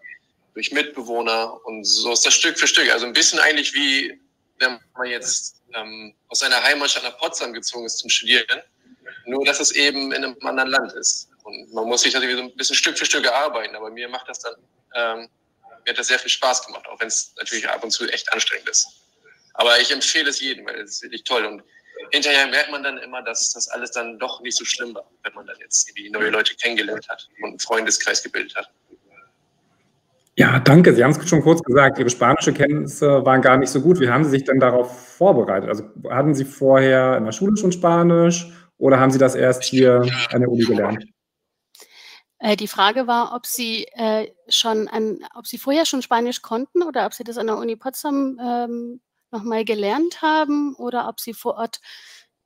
durch Mitbewohner. Und so ist das Stück für Stück. Also ein bisschen eigentlich wie, wenn man jetzt aus seiner Heimatstadt nach Potsdam gezogen ist zum Studieren. Nur, dass es eben in einem anderen Land ist. Und man muss sich natürlich so ein bisschen Stück für Stück erarbeiten. Aber mir macht das dann, mir hat das sehr viel Spaß gemacht, auch wenn es natürlich ab und zu echt anstrengend ist. Aber ich empfehle es jedem, weil es ist wirklich toll. Und hinterher merkt man dann immer, dass das alles dann doch nicht so schlimm war, wenn man dann jetzt irgendwie neue Leute kennengelernt hat und einen Freundeskreis gebildet hat. Ja, danke. Sie haben es schon kurz gesagt, Ihre spanische Kenntnisse waren gar nicht so gut. Wie haben Sie sich denn darauf vorbereitet? Also hatten Sie vorher in der Schule schon Spanisch oder haben Sie das erst hier an der Uni gelernt? Die Frage war, ob Sie vorher schon Spanisch konnten oder ob Sie das an der Uni Potsdam nochmal gelernt haben oder ob Sie vor Ort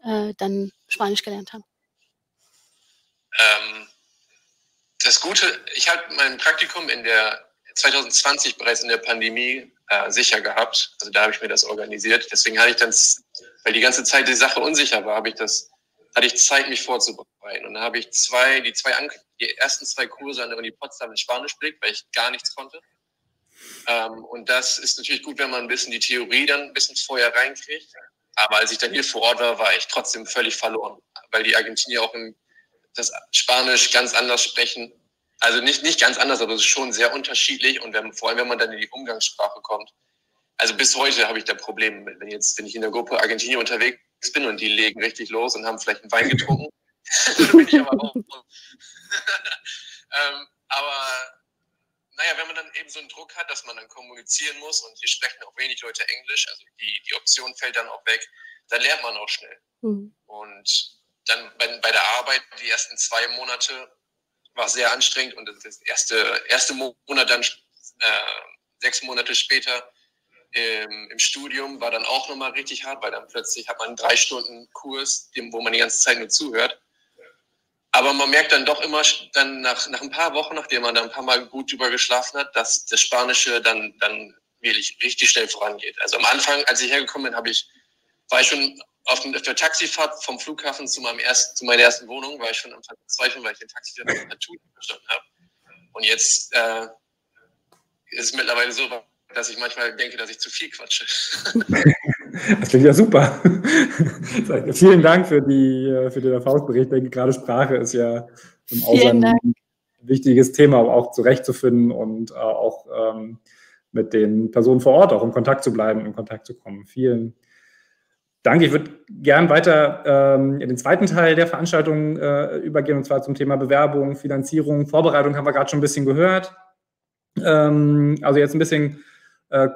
dann Spanisch gelernt haben. Das Gute, ich habe mein Praktikum in der 2020 bereits in der Pandemie sicher gehabt. Also da habe ich mir das organisiert. Deswegen hatte ich dann, weil die ganze Zeit die Sache unsicher war, hatte ich Zeit, mich vorzubereiten. Und dann habe ich die ersten 2 Kurse an der Uni Potsdam in Spanisch belegt, weil ich gar nichts konnte. Und das ist natürlich gut, wenn man ein bisschen die Theorie dann ein bisschen vorher reinkriegt. Aber als ich dann hier vor Ort war, war ich trotzdem völlig verloren, weil die Argentinier auch das Spanisch ganz anders sprechen. Also nicht ganz anders, aber es ist schon sehr unterschiedlich. Und vor allem, wenn man dann in die Umgangssprache kommt. Also bis heute habe ich da Probleme mit, wenn ich in der Gruppe Argentinier unterwegs bin und die legen richtig los und haben vielleicht einen Wein getrunken. Da bin ich aber auch. Aber naja, wenn man dann eben so einen Druck hat, dass man dann kommunizieren muss und hier sprechen auch wenig Leute Englisch, also die Option fällt dann auch weg, dann lernt man auch schnell. Und dann bei der Arbeit, die ersten 2 Monate, war sehr anstrengend und das erste Monat dann 6 Monate später im Studium war dann auch nochmal richtig hart, weil dann plötzlich hat man einen 3 Stunden Kurs, wo man die ganze Zeit nur zuhört. Aber man merkt dann doch immer dann nach ein paar Wochen, nachdem man da ein paar Mal gut drüber geschlafen hat, dass das Spanische dann wirklich richtig schnell vorangeht. Also am Anfang, als ich hergekommen bin, war ich schon auf der Taxifahrt vom Flughafen zu meiner ersten Wohnung war ich schon am Verzweifeln, weil ich den Taxifahrer partout nicht verstanden habe. Und jetzt ist es mittlerweile so, dass ich manchmal denke, dass ich zu viel quatsche. Das klingt ja super. Vielen Dank für den Erfahrungsbericht. Ich denke, gerade Sprache ist ja im Ausland ein wichtiges Thema, auch zurechtzufinden und auch mit den Personen vor Ort auch in Kontakt zu bleiben, in Kontakt zu kommen. Vielen Dank. Ich würde gern weiter in den zweiten Teil der Veranstaltung übergehen, und zwar zum Thema Bewerbung, Finanzierung, Vorbereitung haben wir gerade schon ein bisschen gehört. Also jetzt ein bisschen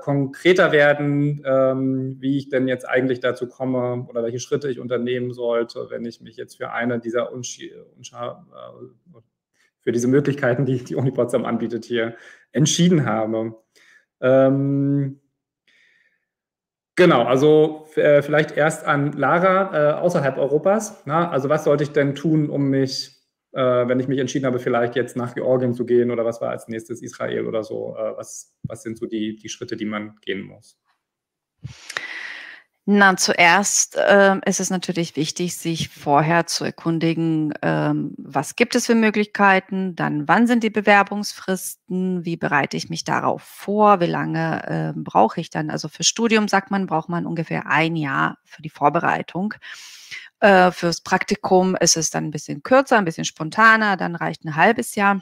konkreter werden, wie ich denn jetzt eigentlich dazu komme oder welche Schritte ich unternehmen sollte, wenn ich mich jetzt für eine dieser für diese Möglichkeiten, die die Uni Potsdam anbietet, hier entschieden habe. Genau, also vielleicht erst an Lara außerhalb Europas. Na? Also was sollte ich denn tun, um mich, wenn ich mich entschieden habe, vielleicht jetzt nach Georgien zu gehen, oder was war als nächstes Israel oder so? Was sind so die Schritte, die man gehen muss? Na, zuerst ist es natürlich wichtig, sich vorher zu erkundigen, was gibt es für Möglichkeiten, dann wann sind die Bewerbungsfristen, wie bereite ich mich darauf vor, wie lange brauche ich dann. Also für Studium, sagt man, braucht man ungefähr 1 Jahr für die Vorbereitung. Fürs Praktikum ist es dann ein bisschen kürzer, ein bisschen spontaner, dann reicht ein halbes Jahr.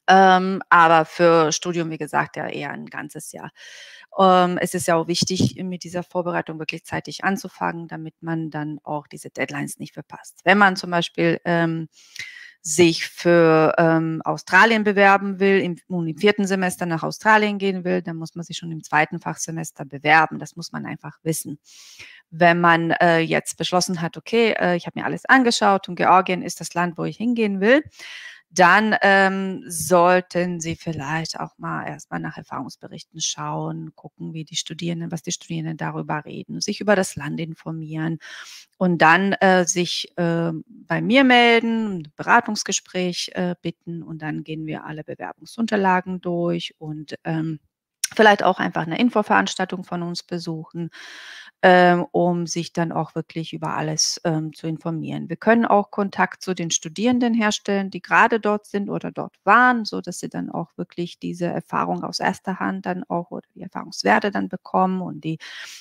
Aber für Studium, wie gesagt, ja eher ein ganzes Jahr. Es ist ja auch wichtig, mit dieser Vorbereitung wirklich zeitig anzufangen, damit man dann auch diese Deadlines nicht verpasst. Wenn man zum Beispiel sich für Australien bewerben will und im 4. Semester nach Australien gehen will, dann muss man sich schon im 2. Fachsemester bewerben. Das muss man einfach wissen. Wenn man jetzt beschlossen hat, okay, ich habe mir alles angeschaut und Georgien ist das Land, wo ich hingehen will, dann sollten Sie vielleicht auch mal erstmal nach Erfahrungsberichten schauen, gucken, was die Studierenden darüber reden, sich über das Land informieren und dann sich bei mir melden, ein Beratungsgespräch bitten, und dann gehen wir alle Bewerbungsunterlagen durch und vielleicht auch einfach eine Infoveranstaltung von uns besuchen, um sich dann auch wirklich über alles zu informieren. Wir können auch Kontakt zu den Studierenden herstellen, die gerade dort sind oder dort waren, so dass sie dann auch wirklich diese Erfahrung aus erster Hand dann auch oder die Erfahrungswerte dann bekommen und die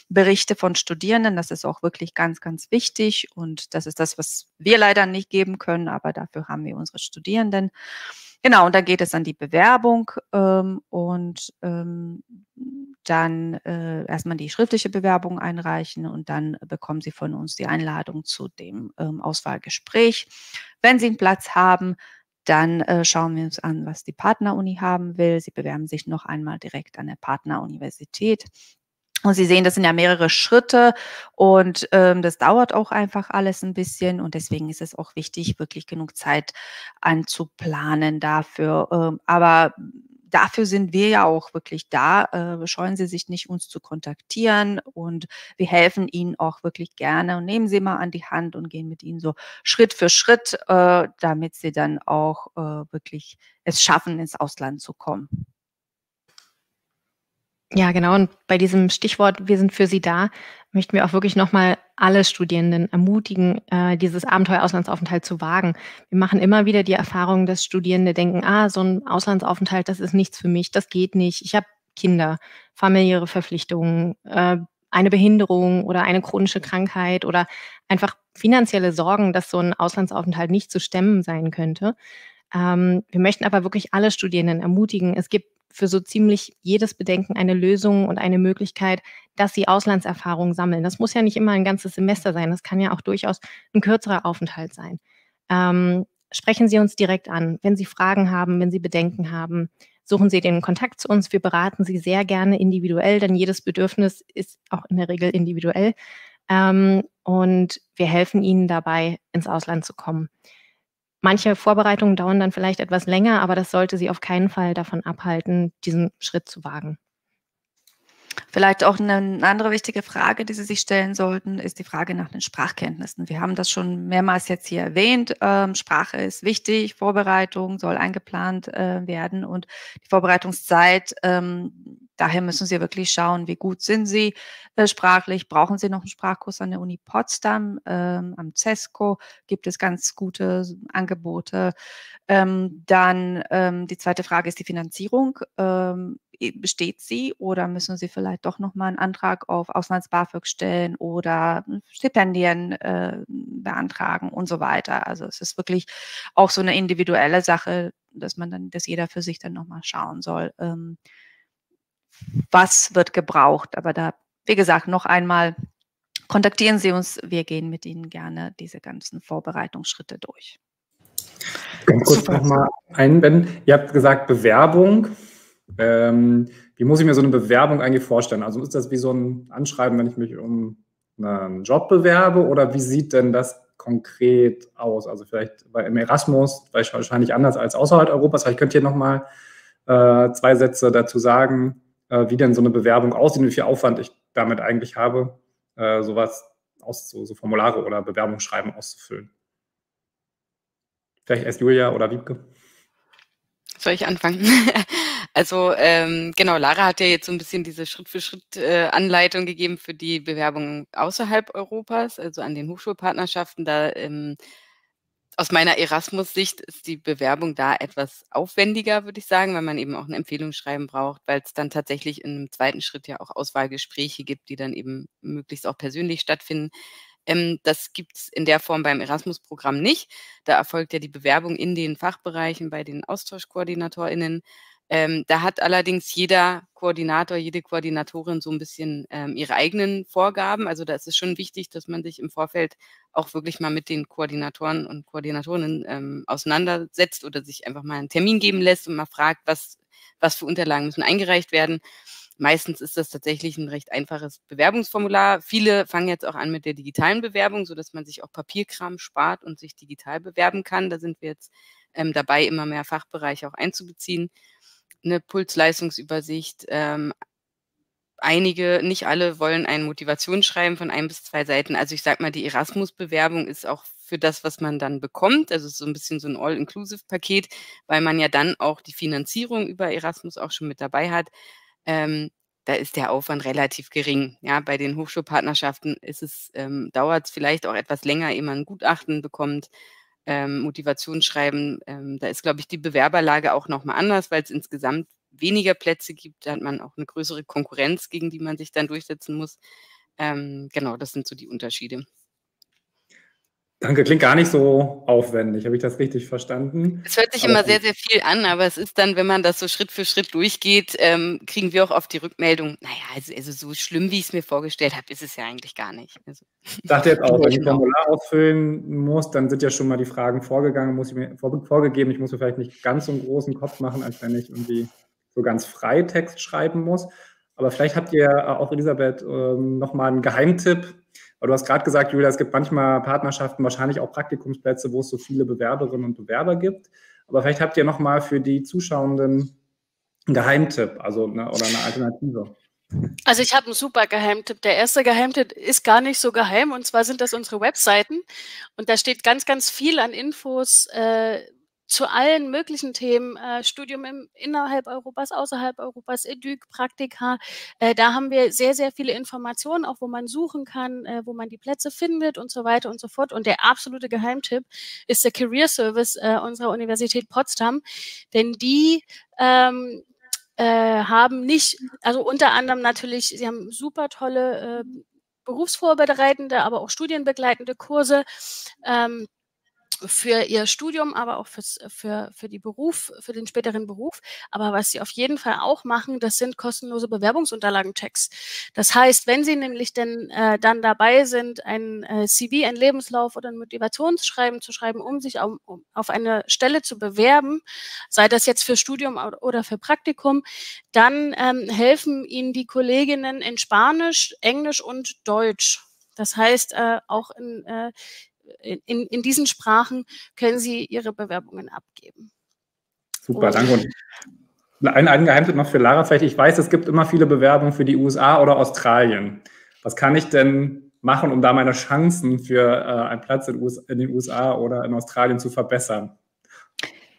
Berichte von Studierenden. Das ist auch wirklich ganz, ganz wichtig, und das ist das, was wir leider nicht geben können, aber dafür haben wir unsere Studierenden. Genau, und dann geht es an die Bewerbung und dann erstmal die schriftliche Bewerbung einreichen, und dann bekommen Sie von uns die Einladung zu dem Auswahlgespräch. Wenn Sie einen Platz haben, dann schauen wir uns an, was die Partneruni haben will. Sie bewerben sich noch einmal direkt an der Partneruniversität. Und Sie sehen, das sind ja mehrere Schritte, und das dauert auch einfach alles ein bisschen, und deswegen ist es auch wichtig, wirklich genug Zeit einzuplanen dafür. Aber dafür sind wir ja auch wirklich da. Scheuen Sie sich nicht, uns zu kontaktieren, und wir helfen Ihnen auch wirklich gerne und nehmen Sie mal an die Hand und gehen mit Ihnen so Schritt für Schritt, damit Sie dann auch wirklich es schaffen, ins Ausland zu kommen. Ja, genau. Und bei diesem Stichwort, wir sind für Sie da, möchten wir auch wirklich nochmal alle Studierenden ermutigen, dieses Abenteuer Auslandsaufenthalt zu wagen. Wir machen immer wieder die Erfahrung, dass Studierende denken, so ein Auslandsaufenthalt, das ist nichts für mich, das geht nicht. Ich habe Kinder, familiäre Verpflichtungen, eine Behinderung oder eine chronische Krankheit oder einfach finanzielle Sorgen, dass so ein Auslandsaufenthalt nicht zu stemmen sein könnte. Wir möchten aber wirklich alle Studierenden ermutigen, es gibt für so ziemlich jedes Bedenken eine Lösung und eine Möglichkeit, dass sie Auslandserfahrung sammeln. Das muss ja nicht immer ein ganzes Semester sein, das kann ja auch durchaus ein kürzerer Aufenthalt sein. Sprechen Sie uns direkt an, wenn Sie Fragen haben, wenn Sie Bedenken haben, suchen Sie den Kontakt zu uns. Wir beraten Sie sehr gerne individuell, denn jedes Bedürfnis ist auch in der Regel individuell. Und wir helfen Ihnen dabei, ins Ausland zu kommen. Manche Vorbereitungen dauern dann vielleicht etwas länger, aber das sollte Sie auf keinen Fall davon abhalten, diesen Schritt zu wagen. Vielleicht auch eine andere wichtige Frage, die Sie sich stellen sollten, ist die Frage nach den Sprachkenntnissen. Wir haben das schon mehrmals jetzt hier erwähnt. Sprache ist wichtig, Vorbereitung soll eingeplant werden, und die Vorbereitungszeit Daher müssen Sie wirklich schauen, wie gut sind Sie sprachlich. Brauchen Sie noch einen Sprachkurs an der Uni Potsdam? Am CESCO gibt es ganz gute Angebote. Dann die zweite Frage ist die Finanzierung. Besteht sie oder müssen Sie vielleicht doch noch mal einen Antrag auf Auslands-BAföG stellen oder Stipendien beantragen und so weiter? Also es ist wirklich auch so eine individuelle Sache, dass jeder für sich dann noch mal schauen soll, was wird gebraucht. Aber da, wie gesagt, noch einmal, kontaktieren Sie uns. Wir gehen mit Ihnen gerne diese ganzen Vorbereitungsschritte durch. Ganz kurz nochmal einwenden. Ihr habt gesagt Bewerbung. Wie muss ich mir so eine Bewerbung eigentlich vorstellen? Also ist das wie so ein Anschreiben, wenn ich mich um einen Job bewerbe, oder wie sieht denn das konkret aus? Also vielleicht im Erasmus wahrscheinlich anders als außerhalb Europas. Vielleicht könnt ihr nochmal 2 Sätze dazu sagen, wie denn so eine Bewerbung aussieht und wie viel Aufwand ich damit eigentlich habe, sowas so Formulare oder Bewerbungsschreiben auszufüllen. Vielleicht erst Julia oder Wiebke. Soll ich anfangen? Also genau, Lara hat ja jetzt so ein bisschen diese Schritt-für-Schritt-Anleitung gegeben für die Bewerbung außerhalb Europas, also an den Hochschulpartnerschaften. Da aus meiner Erasmus-Sicht ist die Bewerbung da etwas aufwendiger, würde ich sagen, weil man eben auch ein Empfehlungsschreiben braucht, weil es dann tatsächlich in einem zweiten Schritt ja auch Auswahlgespräche gibt, die dann eben möglichst auch persönlich stattfinden. Das gibt es in der Form beim Erasmus-Programm nicht. Da erfolgt ja die Bewerbung in den Fachbereichen bei den AustauschkoordinatorInnen. Da hat allerdings jeder Koordinator, jede Koordinatorin so ein bisschen ihre eigenen Vorgaben. Also da ist es schon wichtig, dass man sich im Vorfeld auch wirklich mal mit den Koordinatoren und Koordinatorinnen auseinandersetzt oder sich einfach mal einen Termin geben lässt und mal fragt, was für Unterlagen müssen eingereicht werden. Meistens ist das tatsächlich ein recht einfaches Bewerbungsformular. Viele fangen jetzt auch an mit der digitalen Bewerbung, sodass man sich auch Papierkram spart und sich digital bewerben kann. Da sind wir jetzt dabei, immer mehr Fachbereiche auch einzubeziehen. Eine Pulsleistungsübersicht. Einige, nicht alle, wollen ein Motivationsschreiben von 1 bis 2 Seiten. Also ich sage mal, die Erasmus-Bewerbung ist auch für das, was man dann bekommt. Also es ist so ein bisschen so ein All-Inclusive-Paket, weil man ja dann auch die Finanzierung über Erasmus auch schon mit dabei hat. Da ist der Aufwand relativ gering. Ja, bei den Hochschulpartnerschaften dauert es vielleicht auch etwas länger, ehe man ein Gutachten bekommt. Motivationsschreiben, da ist, glaube ich, die Bewerberlage auch nochmal anders, weil es insgesamt weniger Plätze gibt. Da hat man auch eine größere Konkurrenz, gegen die man sich dann durchsetzen muss. Genau, das sind so die Unterschiede. Danke, klingt gar nicht so aufwendig. Habe ich das richtig verstanden? Es hört sich immer sehr, sehr viel an, aber es ist dann, wenn man das so Schritt für Schritt durchgeht, kriegen wir auch oft die Rückmeldung, naja, also so schlimm, wie ich es mir vorgestellt habe, ist es ja eigentlich gar nicht. Also, ich dachte jetzt auch, wenn ich ein Formular ausfüllen muss, dann sind ja schon mal die Fragen vorgegeben. Ich muss mir vielleicht nicht ganz so einen großen Kopf machen, als wenn ich irgendwie so ganz frei Text schreiben muss. Aber vielleicht habt ihr auch, Elisabeth, nochmal einen Geheimtipp. Du hast gerade gesagt, Julia, es gibt manchmal Partnerschaften, wahrscheinlich auch Praktikumsplätze, wo es so viele Bewerberinnen und Bewerber gibt. Aber vielleicht habt ihr nochmal für die Zuschauenden einen Geheimtipp, also oder eine Alternative. Also ich habe einen super Geheimtipp. Der erste Geheimtipp ist gar nicht so geheim, und zwar sind das unsere Webseiten. Und da steht ganz, ganz viel an Infos zu allen möglichen Themen, Studium innerhalb Europas, außerhalb Europas, EDUC, Praktika. Da haben wir sehr, sehr viele Informationen, auch wo man suchen kann, wo man die Plätze findet und so weiter und so fort. Und der absolute Geheimtipp ist der Career Service unserer Universität Potsdam, denn die haben nicht, also unter anderem natürlich, sie haben super tolle berufsvorbereitende, aber auch studienbegleitende Kurse für ihr Studium, aber auch für den späteren Beruf. Aber was sie auf jeden Fall auch machen, das sind kostenlose Bewerbungsunterlagen-Checks. Das heißt, wenn Sie nämlich dann dabei sind, ein CV, ein Lebenslauf oder ein Motivationsschreiben zu schreiben, um sich auf eine Stelle zu bewerben, sei das jetzt für Studium oder für Praktikum, dann helfen Ihnen die Kolleginnen in Spanisch, Englisch und Deutsch. Das heißt, auch in diesen Sprachen können Sie Ihre Bewerbungen abgeben. Super, danke. Und ein Geheimtipp noch für Lara vielleicht. Ich weiß, es gibt immer viele Bewerbungen für die USA oder Australien. Was kann ich denn machen, um da meine Chancen für einen Platz in den USA oder in Australien zu verbessern?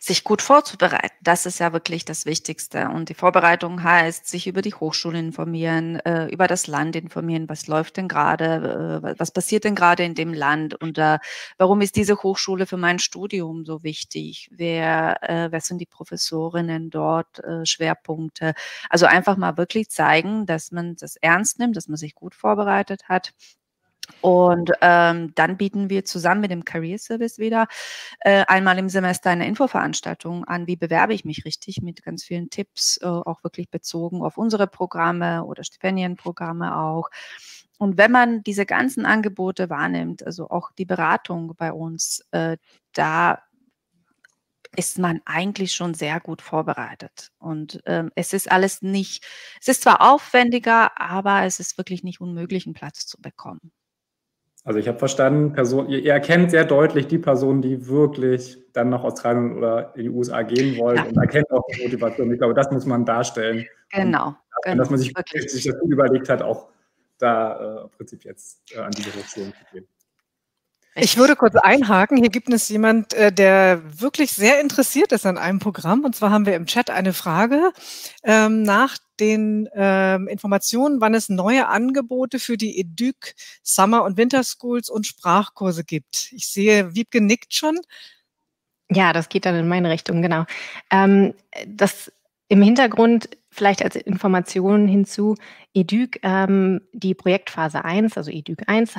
sich gut vorzubereiten. Das ist ja wirklich das Wichtigste. Und die Vorbereitung heißt, sich über die Hochschule informieren, über das Land informieren, was läuft denn gerade, was passiert denn gerade in dem Land und warum ist diese Hochschule für mein Studium so wichtig? Wer sind die Professorinnen dort, Schwerpunkte? Also einfach mal wirklich zeigen, dass man das ernst nimmt, dass man sich gut vorbereitet hat. Und dann bieten wir zusammen mit dem Career Service wieder einmal im Semester eine Infoveranstaltung an, wie bewerbe ich mich richtig, mit ganz vielen Tipps, auch wirklich bezogen auf unsere Programme oder Stipendienprogramme auch. Und wenn man diese ganzen Angebote wahrnimmt, also auch die Beratung bei uns, da ist man eigentlich schon sehr gut vorbereitet. Und es ist zwar aufwendiger, aber es ist wirklich nicht unmöglich, einen Platz zu bekommen. Also ich habe verstanden, ihr erkennt sehr deutlich die Personen, die wirklich dann nach Australien oder in die USA gehen wollen und erkennt auch die Motivation. Ich glaube, das muss man darstellen. Genau. Und dass man sich das gut überlegt hat, auch da im Prinzip jetzt an diese Hochschulen zu gehen. Ich würde kurz einhaken. Hier gibt es jemand, der wirklich sehr interessiert ist an einem Programm. Und zwar haben wir im Chat eine Frage nach den Informationen, wann es neue Angebote für die EDUC Summer- und Winterschools und Sprachkurse gibt. Ich sehe, Wiebke nickt schon. Ja, das geht dann in meine Richtung, genau. Das im Hintergrund vielleicht als Information hinzu, EDUC, die Projektphase 1, also EDUC 1,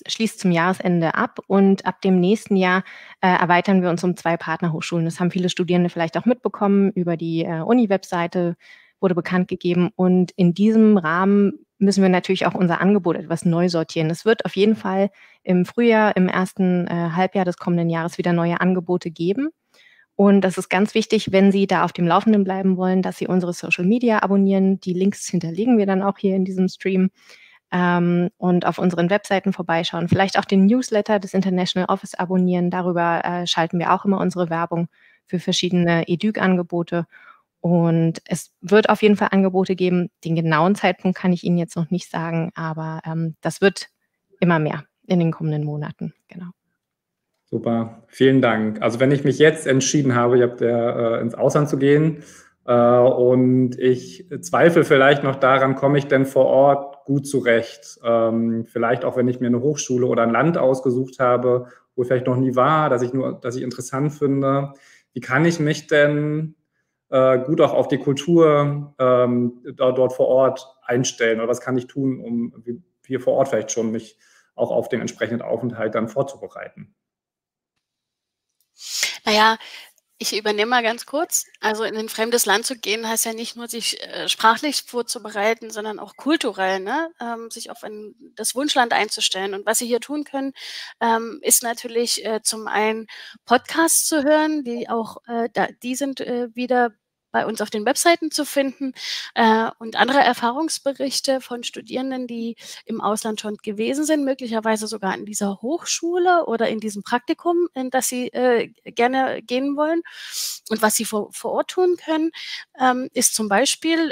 schließt zum Jahresende ab und ab dem nächsten Jahr erweitern wir uns um 2 Partnerhochschulen. Das haben viele Studierende vielleicht auch mitbekommen, über die Uni-Webseite wurde bekannt gegeben und in diesem Rahmen müssen wir natürlich auch unser Angebot etwas neu sortieren. Es wird auf jeden Fall im Frühjahr, im ersten Halbjahr des kommenden Jahres wieder neue Angebote geben. Und das ist ganz wichtig, wenn Sie da auf dem Laufenden bleiben wollen, dass Sie unsere Social Media abonnieren. Die Links hinterlegen wir dann auch hier in diesem Stream und auf unseren Webseiten vorbeischauen. Vielleicht auch den Newsletter des International Office abonnieren. Darüber schalten wir auch immer unsere Werbung für verschiedene EDUC-Angebote. Und es wird auf jeden Fall Angebote geben. Den genauen Zeitpunkt kann ich Ihnen jetzt noch nicht sagen, aber das wird immer mehr in den kommenden Monaten. Genau. Super, vielen Dank. Also wenn ich mich jetzt entschieden habe, ins Ausland zu gehen und ich zweifle vielleicht noch daran, komme ich denn vor Ort gut zurecht? Vielleicht auch, wenn ich mir eine Hochschule oder ein Land ausgesucht habe, wo ich vielleicht noch nie war, dass ich interessant finde. Wie kann ich mich denn gut auch auf die Kultur dort vor Ort einstellen? Oder was kann ich tun, um hier vor Ort vielleicht schon mich auch auf den entsprechenden Aufenthalt dann vorzubereiten? Naja, ich übernehme mal ganz kurz. Also in ein fremdes Land zu gehen, heißt ja nicht nur, sich sprachlich vorzubereiten, sondern auch kulturell, ne? Sich auf das Wunschland einzustellen. Und was Sie hier tun können, ist natürlich zum einen Podcasts zu hören, die sind wieder bei uns auf den Webseiten zu finden und andere Erfahrungsberichte von Studierenden, die im Ausland schon gewesen sind, möglicherweise sogar in dieser Hochschule oder in diesem Praktikum, in das sie gerne gehen wollen. Und was sie vor Ort tun können, ist zum Beispiel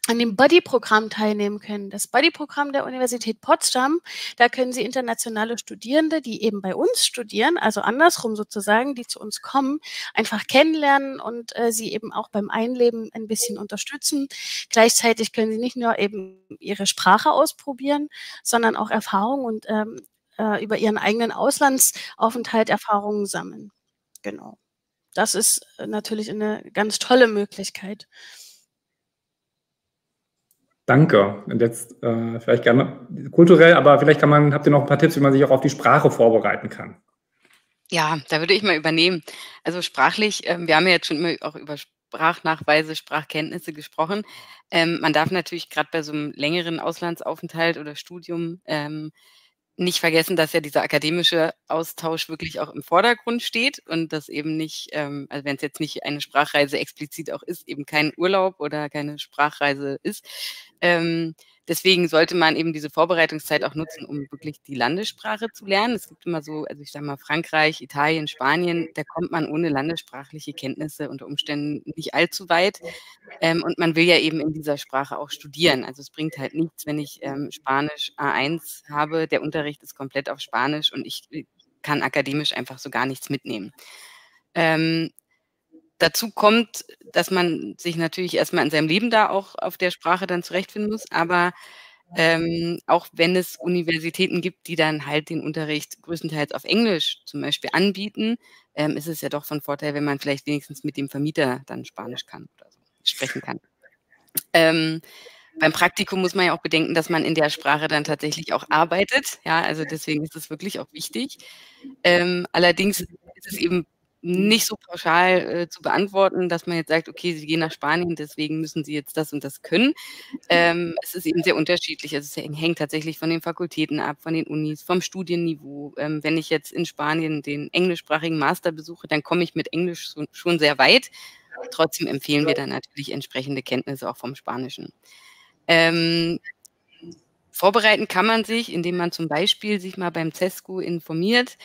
an dem Buddy-Programm teilnehmen können. Das Buddy-Programm der Universität Potsdam, da können Sie internationale Studierende, die eben bei uns studieren, also andersrum sozusagen, die zu uns kommen, einfach kennenlernen und sie eben auch beim Einleben ein bisschen unterstützen. Gleichzeitig können Sie nicht nur eben Ihre Sprache ausprobieren, sondern auch Erfahrungen und über Ihren eigenen Auslandsaufenthalt Erfahrungen sammeln. Genau. Das ist natürlich eine ganz tolle Möglichkeit. Danke. Und jetzt vielleicht gerne kulturell, aber vielleicht habt ihr noch ein paar Tipps, wie man sich auch auf die Sprache vorbereiten kann. Ja, da würde ich mal übernehmen. Also sprachlich, wir haben ja jetzt schon immer auch über Sprachnachweise, Sprachkenntnisse gesprochen. Man darf natürlich gerade bei so einem längeren Auslandsaufenthalt oder Studium nicht vergessen, dass ja dieser akademische Austausch wirklich auch im Vordergrund steht und das eben nicht, also wenn es jetzt nicht eine Sprachreise explizit auch ist, eben kein Urlaub oder keine Sprachreise ist. Deswegen sollte man eben diese Vorbereitungszeit auch nutzen, um wirklich die Landessprache zu lernen. Es gibt immer so, also ich sage mal Frankreich, Italien, Spanien, da kommt man ohne landessprachliche Kenntnisse unter Umständen nicht allzu weit. Und man will ja eben in dieser Sprache auch studieren. Also es bringt halt nichts, wenn ich Spanisch A1 habe, der Unterricht ist komplett auf Spanisch und ich kann akademisch einfach so gar nichts mitnehmen. Dazu kommt, dass man sich natürlich erstmal in seinem Leben da auch auf der Sprache dann zurechtfinden muss, aber auch wenn es Universitäten gibt, die dann halt den Unterricht größtenteils auf Englisch zum Beispiel anbieten, ist es ja doch von Vorteil, wenn man vielleicht wenigstens mit dem Vermieter dann Spanisch kann oder so, sprechen kann. Beim Praktikum muss man ja auch bedenken, dass man in der Sprache dann tatsächlich auch arbeitet. Ja, also deswegen ist es wirklich auch wichtig. Allerdings ist es eben nicht so pauschal zu beantworten, dass man jetzt sagt, okay, Sie gehen nach Spanien, deswegen müssen Sie jetzt das und das können. Es ist eben sehr unterschiedlich. Also es hängt tatsächlich von den Fakultäten ab, von den Unis, vom Studienniveau. Wenn ich jetzt in Spanien den englischsprachigen Master besuche, dann komme ich mit Englisch schon sehr weit. Trotzdem empfehlen wir dann natürlich entsprechende Kenntnisse auch vom Spanischen. Vorbereiten kann man sich, indem man zum Beispiel sich mal beim CESCO informiert,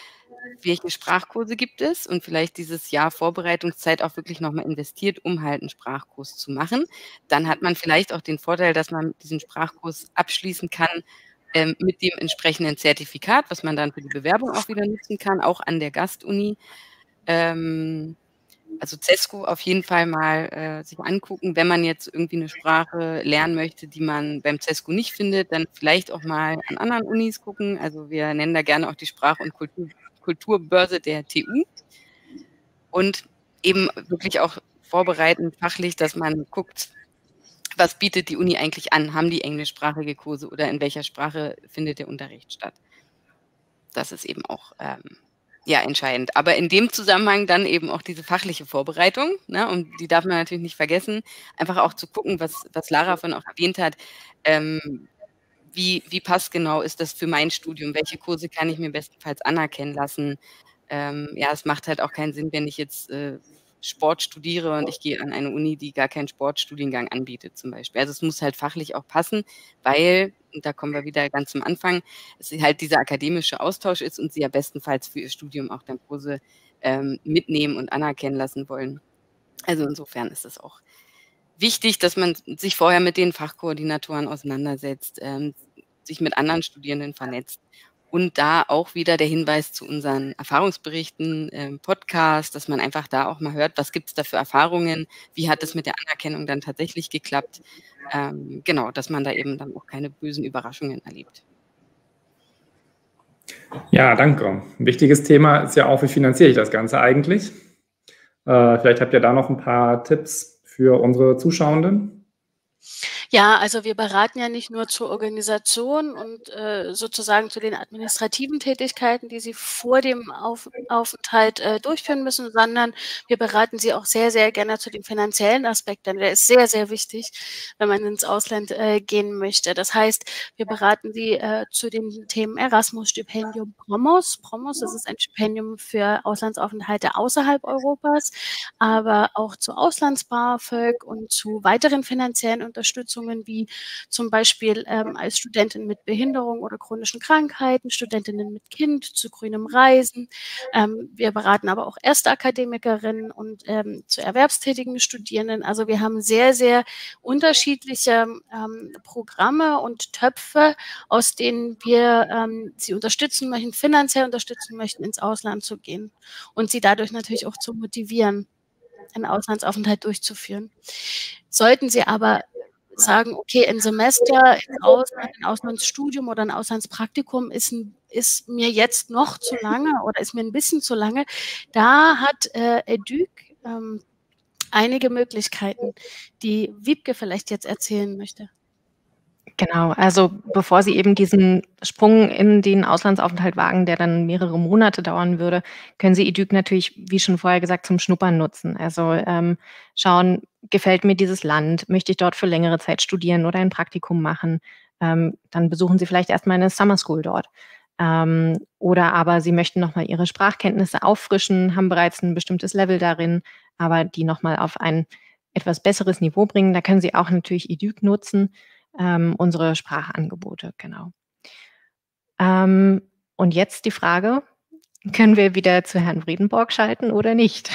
welche Sprachkurse gibt es und vielleicht dieses Jahr Vorbereitungszeit auch wirklich nochmal investiert, um halt einen Sprachkurs zu machen. Dann hat man vielleicht auch den Vorteil, dass man diesen Sprachkurs abschließen kann mit dem entsprechenden Zertifikat, was man dann für die Bewerbung auch wieder nutzen kann, auch an der Gastuni. Also CESCO auf jeden Fall mal sich angucken, wenn man jetzt irgendwie eine Sprache lernen möchte, die man beim CESCO nicht findet, dann vielleicht auch mal an anderen Unis gucken. Also wir nennen da gerne auch die Sprach- und Kulturbörse der TU und eben wirklich auch vorbereiten fachlich, dass man guckt, was bietet die Uni eigentlich an? Haben die englischsprachige Kurse oder in welcher Sprache findet der Unterricht statt? Das ist eben auch ja, entscheidend. Aber in dem Zusammenhang dann eben auch diese fachliche Vorbereitung, ne, und die darf man natürlich nicht vergessen, einfach auch zu gucken, was Lara von auch erwähnt hat, wie passgenau ist das für mein Studium? Welche Kurse kann ich mir bestenfalls anerkennen lassen? Ja, es macht halt auch keinen Sinn, wenn ich jetzt Sport studiere und ich gehe an eine Uni, die gar keinen Sportstudiengang anbietet zum Beispiel. Also es muss halt fachlich auch passen, weil, und da kommen wir wieder ganz zum Anfang, es halt dieser akademische Austausch ist und sie ja bestenfalls für ihr Studium auch dann Kurse mitnehmen und anerkennen lassen wollen. Also insofern ist es auch wichtig, dass man sich vorher mit den Fachkoordinatoren auseinandersetzt, sich mit anderen Studierenden vernetzt. Und da auch wieder der Hinweis zu unseren Erfahrungsberichten, Podcast, dass man einfach da auch mal hört, was gibt es da für Erfahrungen, wie hat es mit der Anerkennung dann tatsächlich geklappt. Genau, dass man da eben dann auch keine bösen Überraschungen erlebt. Ja, danke. Ein wichtiges Thema ist ja auch, wie finanziere ich das Ganze eigentlich? Vielleicht habt ihr da noch ein paar Tipps für unsere Zuschauenden. Ja, also wir beraten ja nicht nur zur Organisation und sozusagen zu den administrativen Tätigkeiten, die Sie vor dem Aufenthalt durchführen müssen, sondern wir beraten Sie auch sehr, sehr gerne zu den finanziellen Aspekten. Der ist sehr, sehr wichtig, wenn man ins Ausland gehen möchte. Das heißt, wir beraten Sie zu den Themen Erasmus-Stipendium, Promos. Promos, das ist ein Stipendium für Auslandsaufenthalte außerhalb Europas, aber auch zu Auslands-BAföG und zu weiteren finanziellen Unterstützungen, wie zum Beispiel als Studentin mit Behinderung oder chronischen Krankheiten, Studentinnen mit Kind, zu grünem Reisen. Wir beraten aber auch Erstakademikerinnen und zu erwerbstätigen Studierenden. Also wir haben sehr, sehr unterschiedliche Programme und Töpfe, aus denen wir sie unterstützen möchten, finanziell unterstützen möchten, ins Ausland zu gehen und sie dadurch natürlich auch zu motivieren, einen Auslandsaufenthalt durchzuführen. Sollten Sie aber sagen, okay, ein Semester ins Ausland, ein Auslandsstudium oder ein Auslandspraktikum ist mir jetzt noch zu lange oder ist mir ein bisschen zu lange, da hat EDUC einige Möglichkeiten, die Wiebke vielleicht jetzt erzählen möchte. Genau, also bevor Sie eben diesen Sprung in den Auslandsaufenthalt wagen, der dann mehrere Monate dauern würde, können Sie EDUC natürlich, wie schon vorher gesagt, zum Schnuppern nutzen. Also schauen, gefällt mir dieses Land, möchte ich dort für längere Zeit studieren oder ein Praktikum machen, dann besuchen Sie vielleicht erstmal eine Summer School dort. Oder aber Sie möchten nochmal Ihre Sprachkenntnisse auffrischen, haben bereits ein bestimmtes Level darin, aber die nochmal auf ein etwas besseres Niveau bringen. Da können Sie auch natürlich EDUC nutzen. Unsere Sprachangebote, genau. Und jetzt die Frage, können wir wieder zu Herrn Vredenborg schalten oder nicht?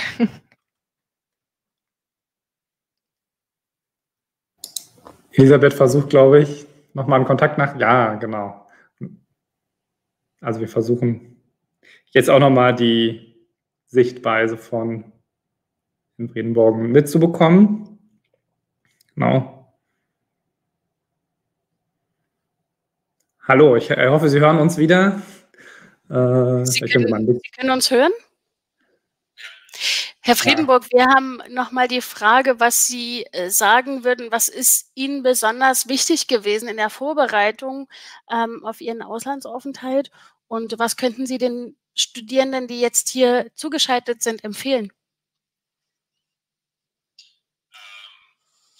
Elisabeth versucht, glaube ich, nochmal einen Kontakt nach. Ja, genau. Also wir versuchen jetzt auch nochmal die Sichtweise von in Bredenborgen mitzubekommen. Genau. Hallo, ich hoffe, Sie hören uns wieder. Sie können uns hören? Herr Fredenburg, wir haben nochmal die Frage, was Sie sagen würden, was ist Ihnen besonders wichtig gewesen in der Vorbereitung auf Ihren Auslandsaufenthalt und was könnten Sie den Studierenden, die jetzt hier zugeschaltet sind, empfehlen?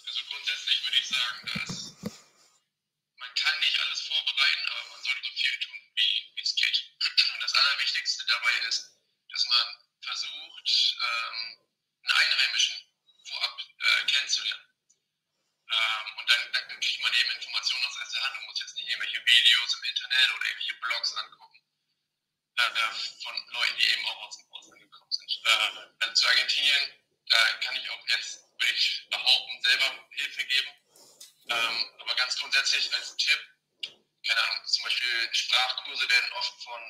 Also grundsätzlich würde ich sagen, dass man kann nicht alles vorbereiten, aber man sollte so viel tun, wie es geht. Und das Allerwichtigste dabei ist, dass man versucht, einen Einheimischen vorab kennenzulernen. Und dann kriegt man eben Informationen aus erster Hand. Man muss jetzt nicht irgendwelche Videos im Internet oder irgendwelche Blogs angucken von Leuten, die eben auch aus dem Ausland gekommen sind. Also zu Argentinien, da kann ich auch jetzt, würde ich behaupten, selber Hilfe geben. Aber ganz grundsätzlich als Tipp, keine Ahnung, zum Beispiel Sprachkurse werden oft von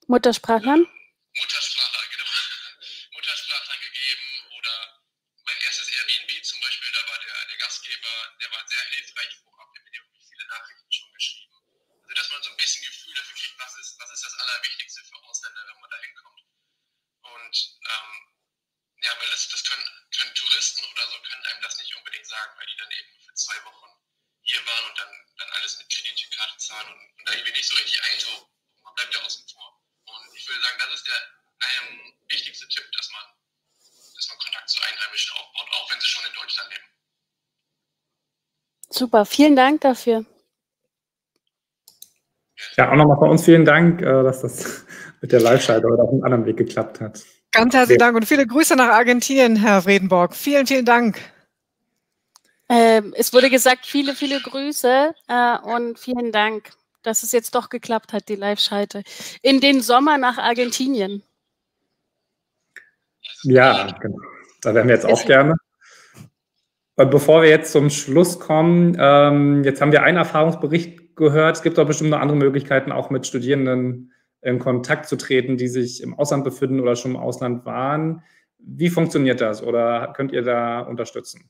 Muttersprachlern? Muttersprachler, genau. Muttersprachlern gegeben oder mein erstes Airbnb zum Beispiel, da war der Gastgeber, der war sehr hilfreich vorab, der hat mir wirklich viele Nachrichten schon geschrieben. Also dass man so ein bisschen Gefühl dafür kriegt, was ist das Allerwichtigste für Ausländer, wenn man da hinkommt. Und ja, weil das können Touristen oder so können einem das nicht unbedingt sagen, weil die dann eben für 2 Wochen hier waren und dann alles mit Kreditkarte zahlen und da irgendwie nicht so richtig eintauchen. Man bleibt ja außen vor. Und ich würde sagen, das ist der wichtigste Tipp, dass man Kontakt zu Einheimischen aufbaut, auch wenn sie schon in Deutschland leben. Super, vielen Dank dafür. Ja, auch nochmal von uns vielen Dank, dass das mit der Live-Schalte oder auf einem anderen Weg geklappt hat. Ganz herzlichen Dank und viele Grüße nach Argentinien, Herr Fredenborg. Vielen, vielen Dank. Es wurde gesagt, viele, viele Grüße und vielen Dank, dass es jetzt doch geklappt hat, die Live-Schalte. In den Sommer nach Argentinien. Ja, genau. Da wären wir jetzt auch gerne. Und bevor wir jetzt zum Schluss kommen, jetzt haben wir einen Erfahrungsbericht gehört. Es gibt auch bestimmt noch andere Möglichkeiten, auch mit Studierenden in Kontakt zu treten, die sich im Ausland befinden oder schon im Ausland waren. Wie funktioniert das oder könnt ihr da unterstützen?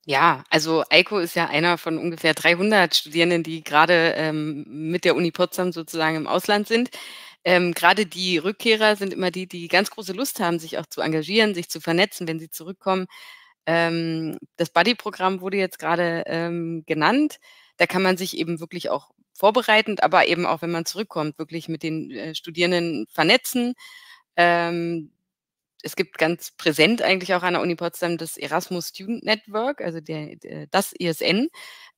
Ja, also Eiko ist ja einer von ungefähr 300 Studierenden, die gerade mit der Uni Potsdam sozusagen im Ausland sind. Gerade die Rückkehrer sind immer die ganz große Lust haben, sich auch zu engagieren, sich zu vernetzen, wenn sie zurückkommen. Das Buddy-Programm wurde jetzt gerade genannt. Da kann man sich eben wirklich auch vorbereitend, aber eben auch, wenn man zurückkommt, wirklich mit den Studierenden vernetzen. Es gibt ganz präsent eigentlich auch an der Uni Potsdam das Erasmus Student Network, also das ESN.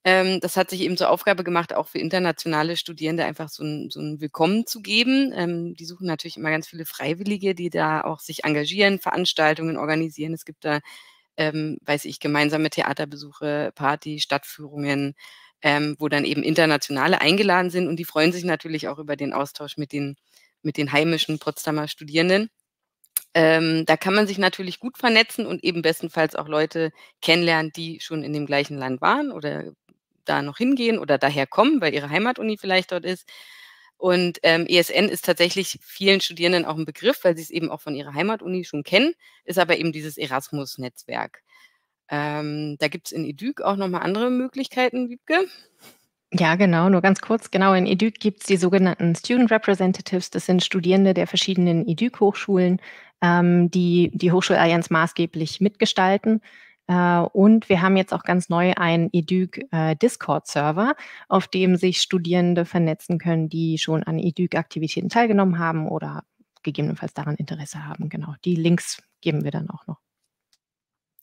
Das hat sich eben zur Aufgabe gemacht, auch für internationale Studierende einfach so ein Willkommen zu geben. Die suchen natürlich immer ganz viele Freiwillige, die da auch sich engagieren, Veranstaltungen organisieren. Es gibt da, weiß ich, gemeinsame Theaterbesuche, Party, Stadtführungen, wo dann eben Internationale eingeladen sind und die freuen sich natürlich auch über den Austausch mit den heimischen Potsdamer Studierenden. Da kann man sich natürlich gut vernetzen und eben bestenfalls auch Leute kennenlernen, die schon in dem gleichen Land waren oder da noch hingehen oder daher kommen, weil ihre Heimatuni vielleicht dort ist. Und ESN ist tatsächlich vielen Studierenden auch ein Begriff, weil sie es eben auch von ihrer Heimatuni schon kennen, ist aber eben dieses Erasmus-Netzwerk. Da gibt es in EDUC auch nochmal andere Möglichkeiten, Wiebke. Ja, genau, nur ganz kurz. Genau, in EDUC gibt es die sogenannten Student Representatives. Das sind Studierende der verschiedenen EDUC-Hochschulen, die die Hochschulallianz maßgeblich mitgestalten. Und wir haben jetzt auch ganz neu einen EDUC Discord-Server, auf dem sich Studierende vernetzen können, die schon an EDUC-Aktivitäten teilgenommen haben oder gegebenenfalls daran Interesse haben. Genau, die Links geben wir dann auch noch.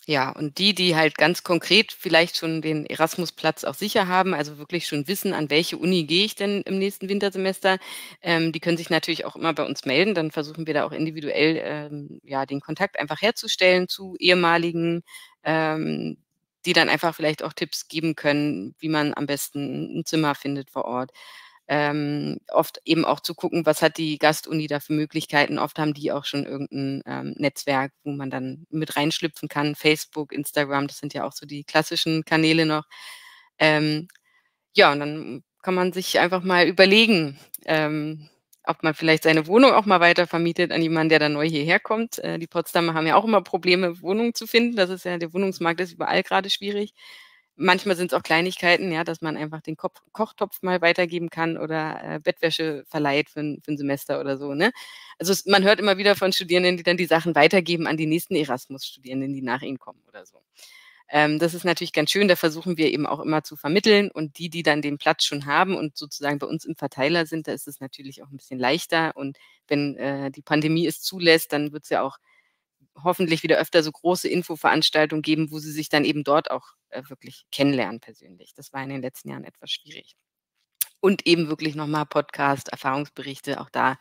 Ja, und die halt ganz konkret vielleicht schon den Erasmus-Platz auch sicher haben, also wirklich schon wissen, an welche Uni gehe ich denn im nächsten Wintersemester, die können sich natürlich auch immer bei uns melden. Dann versuchen wir da auch individuell ja, den Kontakt einfach herzustellen zu ehemaligen, die dann einfach vielleicht auch Tipps geben können, wie man am besten ein Zimmer findet vor Ort. Oft eben auch zu gucken, was hat die Gastuni da für Möglichkeiten. Oft haben die auch schon irgendein Netzwerk, wo man dann mit reinschlüpfen kann. Facebook, Instagram, das sind ja auch so die klassischen Kanäle noch. Ja, und dann kann man sich einfach mal überlegen, ob man vielleicht seine Wohnung auch mal weiter vermietet an jemanden, der dann neu hierher kommt. Die Potsdamer haben ja auch immer Probleme, Wohnungen zu finden. Das ist ja, der Wohnungsmarkt ist überall gerade schwierig. Manchmal sind es auch Kleinigkeiten, ja, dass man einfach den Kochtopf mal weitergeben kann oder Bettwäsche verleiht für ein Semester oder so. Ne? Also man hört immer wieder von Studierenden, die dann die Sachen weitergeben an die nächsten Erasmus-Studierenden, die nach ihnen kommen oder so. Das ist natürlich ganz schön, da versuchen wir eben auch immer zu vermitteln und die dann den Platz schon haben und sozusagen bei uns im Verteiler sind, da ist es natürlich auch ein bisschen leichter und wenn die Pandemie es zulässt, dann wird es ja auch hoffentlich wieder öfter so große Infoveranstaltungen geben, wo sie sich dann eben dort auch wirklich kennenlernen persönlich. Das war in den letzten Jahren etwas schwierig. Und eben wirklich nochmal Podcast, Erfahrungsberichte, auch da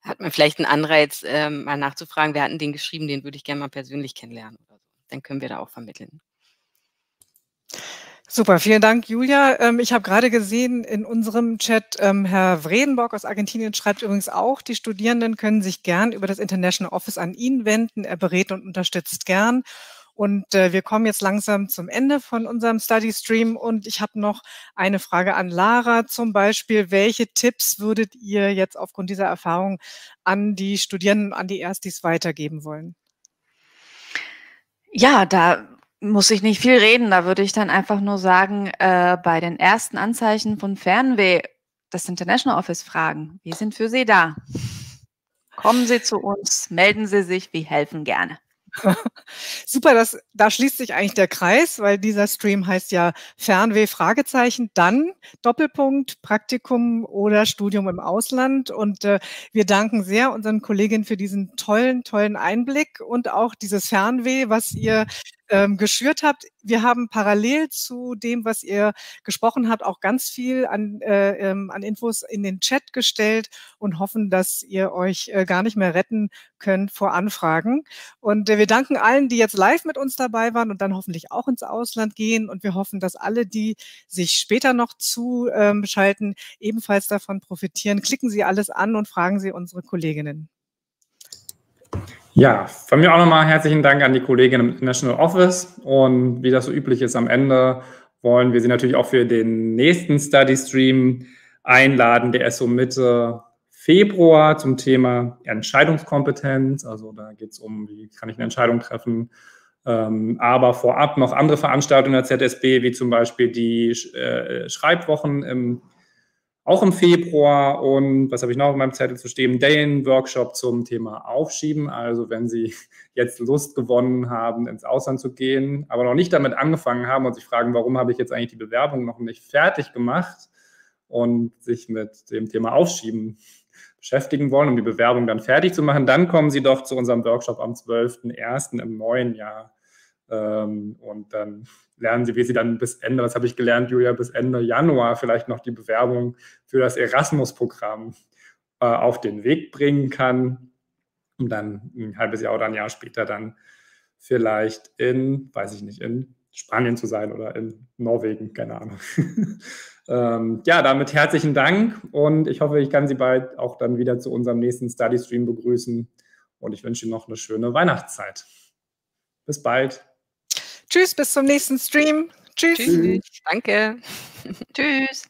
hat man vielleicht einen Anreiz, mal nachzufragen, wer hat denn den geschrieben, den würde ich gerne mal persönlich kennenlernen oder so. Dann können wir da auch vermitteln. Super, vielen Dank, Julia. Ich habe gerade gesehen in unserem Chat, Herr Vredenborg aus Argentinien schreibt übrigens auch, die Studierenden können sich gern über das International Office an ihn wenden. Er berät und unterstützt gern. Und wir kommen jetzt langsam zum Ende von unserem Study Stream. Und ich habe noch eine Frage an Lara. Zum Beispiel, welche Tipps würdet ihr jetzt aufgrund dieser Erfahrung an die Studierenden, an die Erstis weitergeben wollen? Ja, da muss ich nicht viel reden. Da würde ich dann einfach nur sagen, bei den ersten Anzeichen von Fernweh das International Office fragen. Wir sind für Sie da. Kommen Sie zu uns, melden Sie sich, wir helfen gerne. Super, da schließt sich eigentlich der Kreis, weil dieser Stream heißt ja Fernweh, Fragezeichen, dann Doppelpunkt, Praktikum oder Studium im Ausland. Und wir danken sehr unseren Kolleginnen für diesen tollen Einblick und auch dieses Fernweh, was ihr geschürt habt. Wir haben parallel zu dem, was ihr gesprochen habt, auch ganz viel an Infos in den Chat gestellt und hoffen, dass ihr euch gar nicht mehr retten könnt vor Anfragen. Und wir danken allen, die jetzt live mit uns dabei waren und dann hoffentlich auch ins Ausland gehen. Und wir hoffen, dass alle, die sich später noch zuschalten, ebenfalls davon profitieren. Klicken Sie alles an und fragen Sie unsere Kolleginnen. Ja, von mir auch nochmal herzlichen Dank an die Kolleginnen im International Office. Und wie das so üblich ist, am Ende wollen wir Sie natürlich auch für den nächsten Study Stream einladen. Der ist so Mitte Februar zum Thema Entscheidungskompetenz. Also da geht es um, wie kann ich eine Entscheidung treffen. Aber vorab noch andere Veranstaltungen der ZSB, wie zum Beispiel die Schreibwochen auch im Februar. Und was habe ich noch auf meinem Zettel zu stehen? Den Workshop zum Thema Aufschieben. Also wenn Sie jetzt Lust gewonnen haben, ins Ausland zu gehen, aber noch nicht damit angefangen haben und sich fragen, warum habe ich jetzt eigentlich die Bewerbung noch nicht fertig gemacht und sich mit dem Thema Aufschieben beschäftigen wollen, um die Bewerbung dann fertig zu machen, dann kommen Sie doch zu unserem Workshop am 12.01. im neuen Jahr. Und dann lernen Sie, wie Sie dann bis Ende, was habe ich gelernt, Julia, bis Ende Januar vielleicht noch die Bewerbung für das Erasmus-Programm auf den Weg bringen kann, um dann ein halbes Jahr oder ein Jahr später dann vielleicht in, weiß ich nicht, in Spanien zu sein oder in Norwegen, keine Ahnung. Ja, damit herzlichen Dank und ich hoffe, ich kann Sie bald auch dann wieder zu unserem nächsten Study Stream begrüßen und ich wünsche Ihnen noch eine schöne Weihnachtszeit. Bis bald. Tschüss, bis zum nächsten Stream. Tschüss. Tschüss. Danke. Tschüss.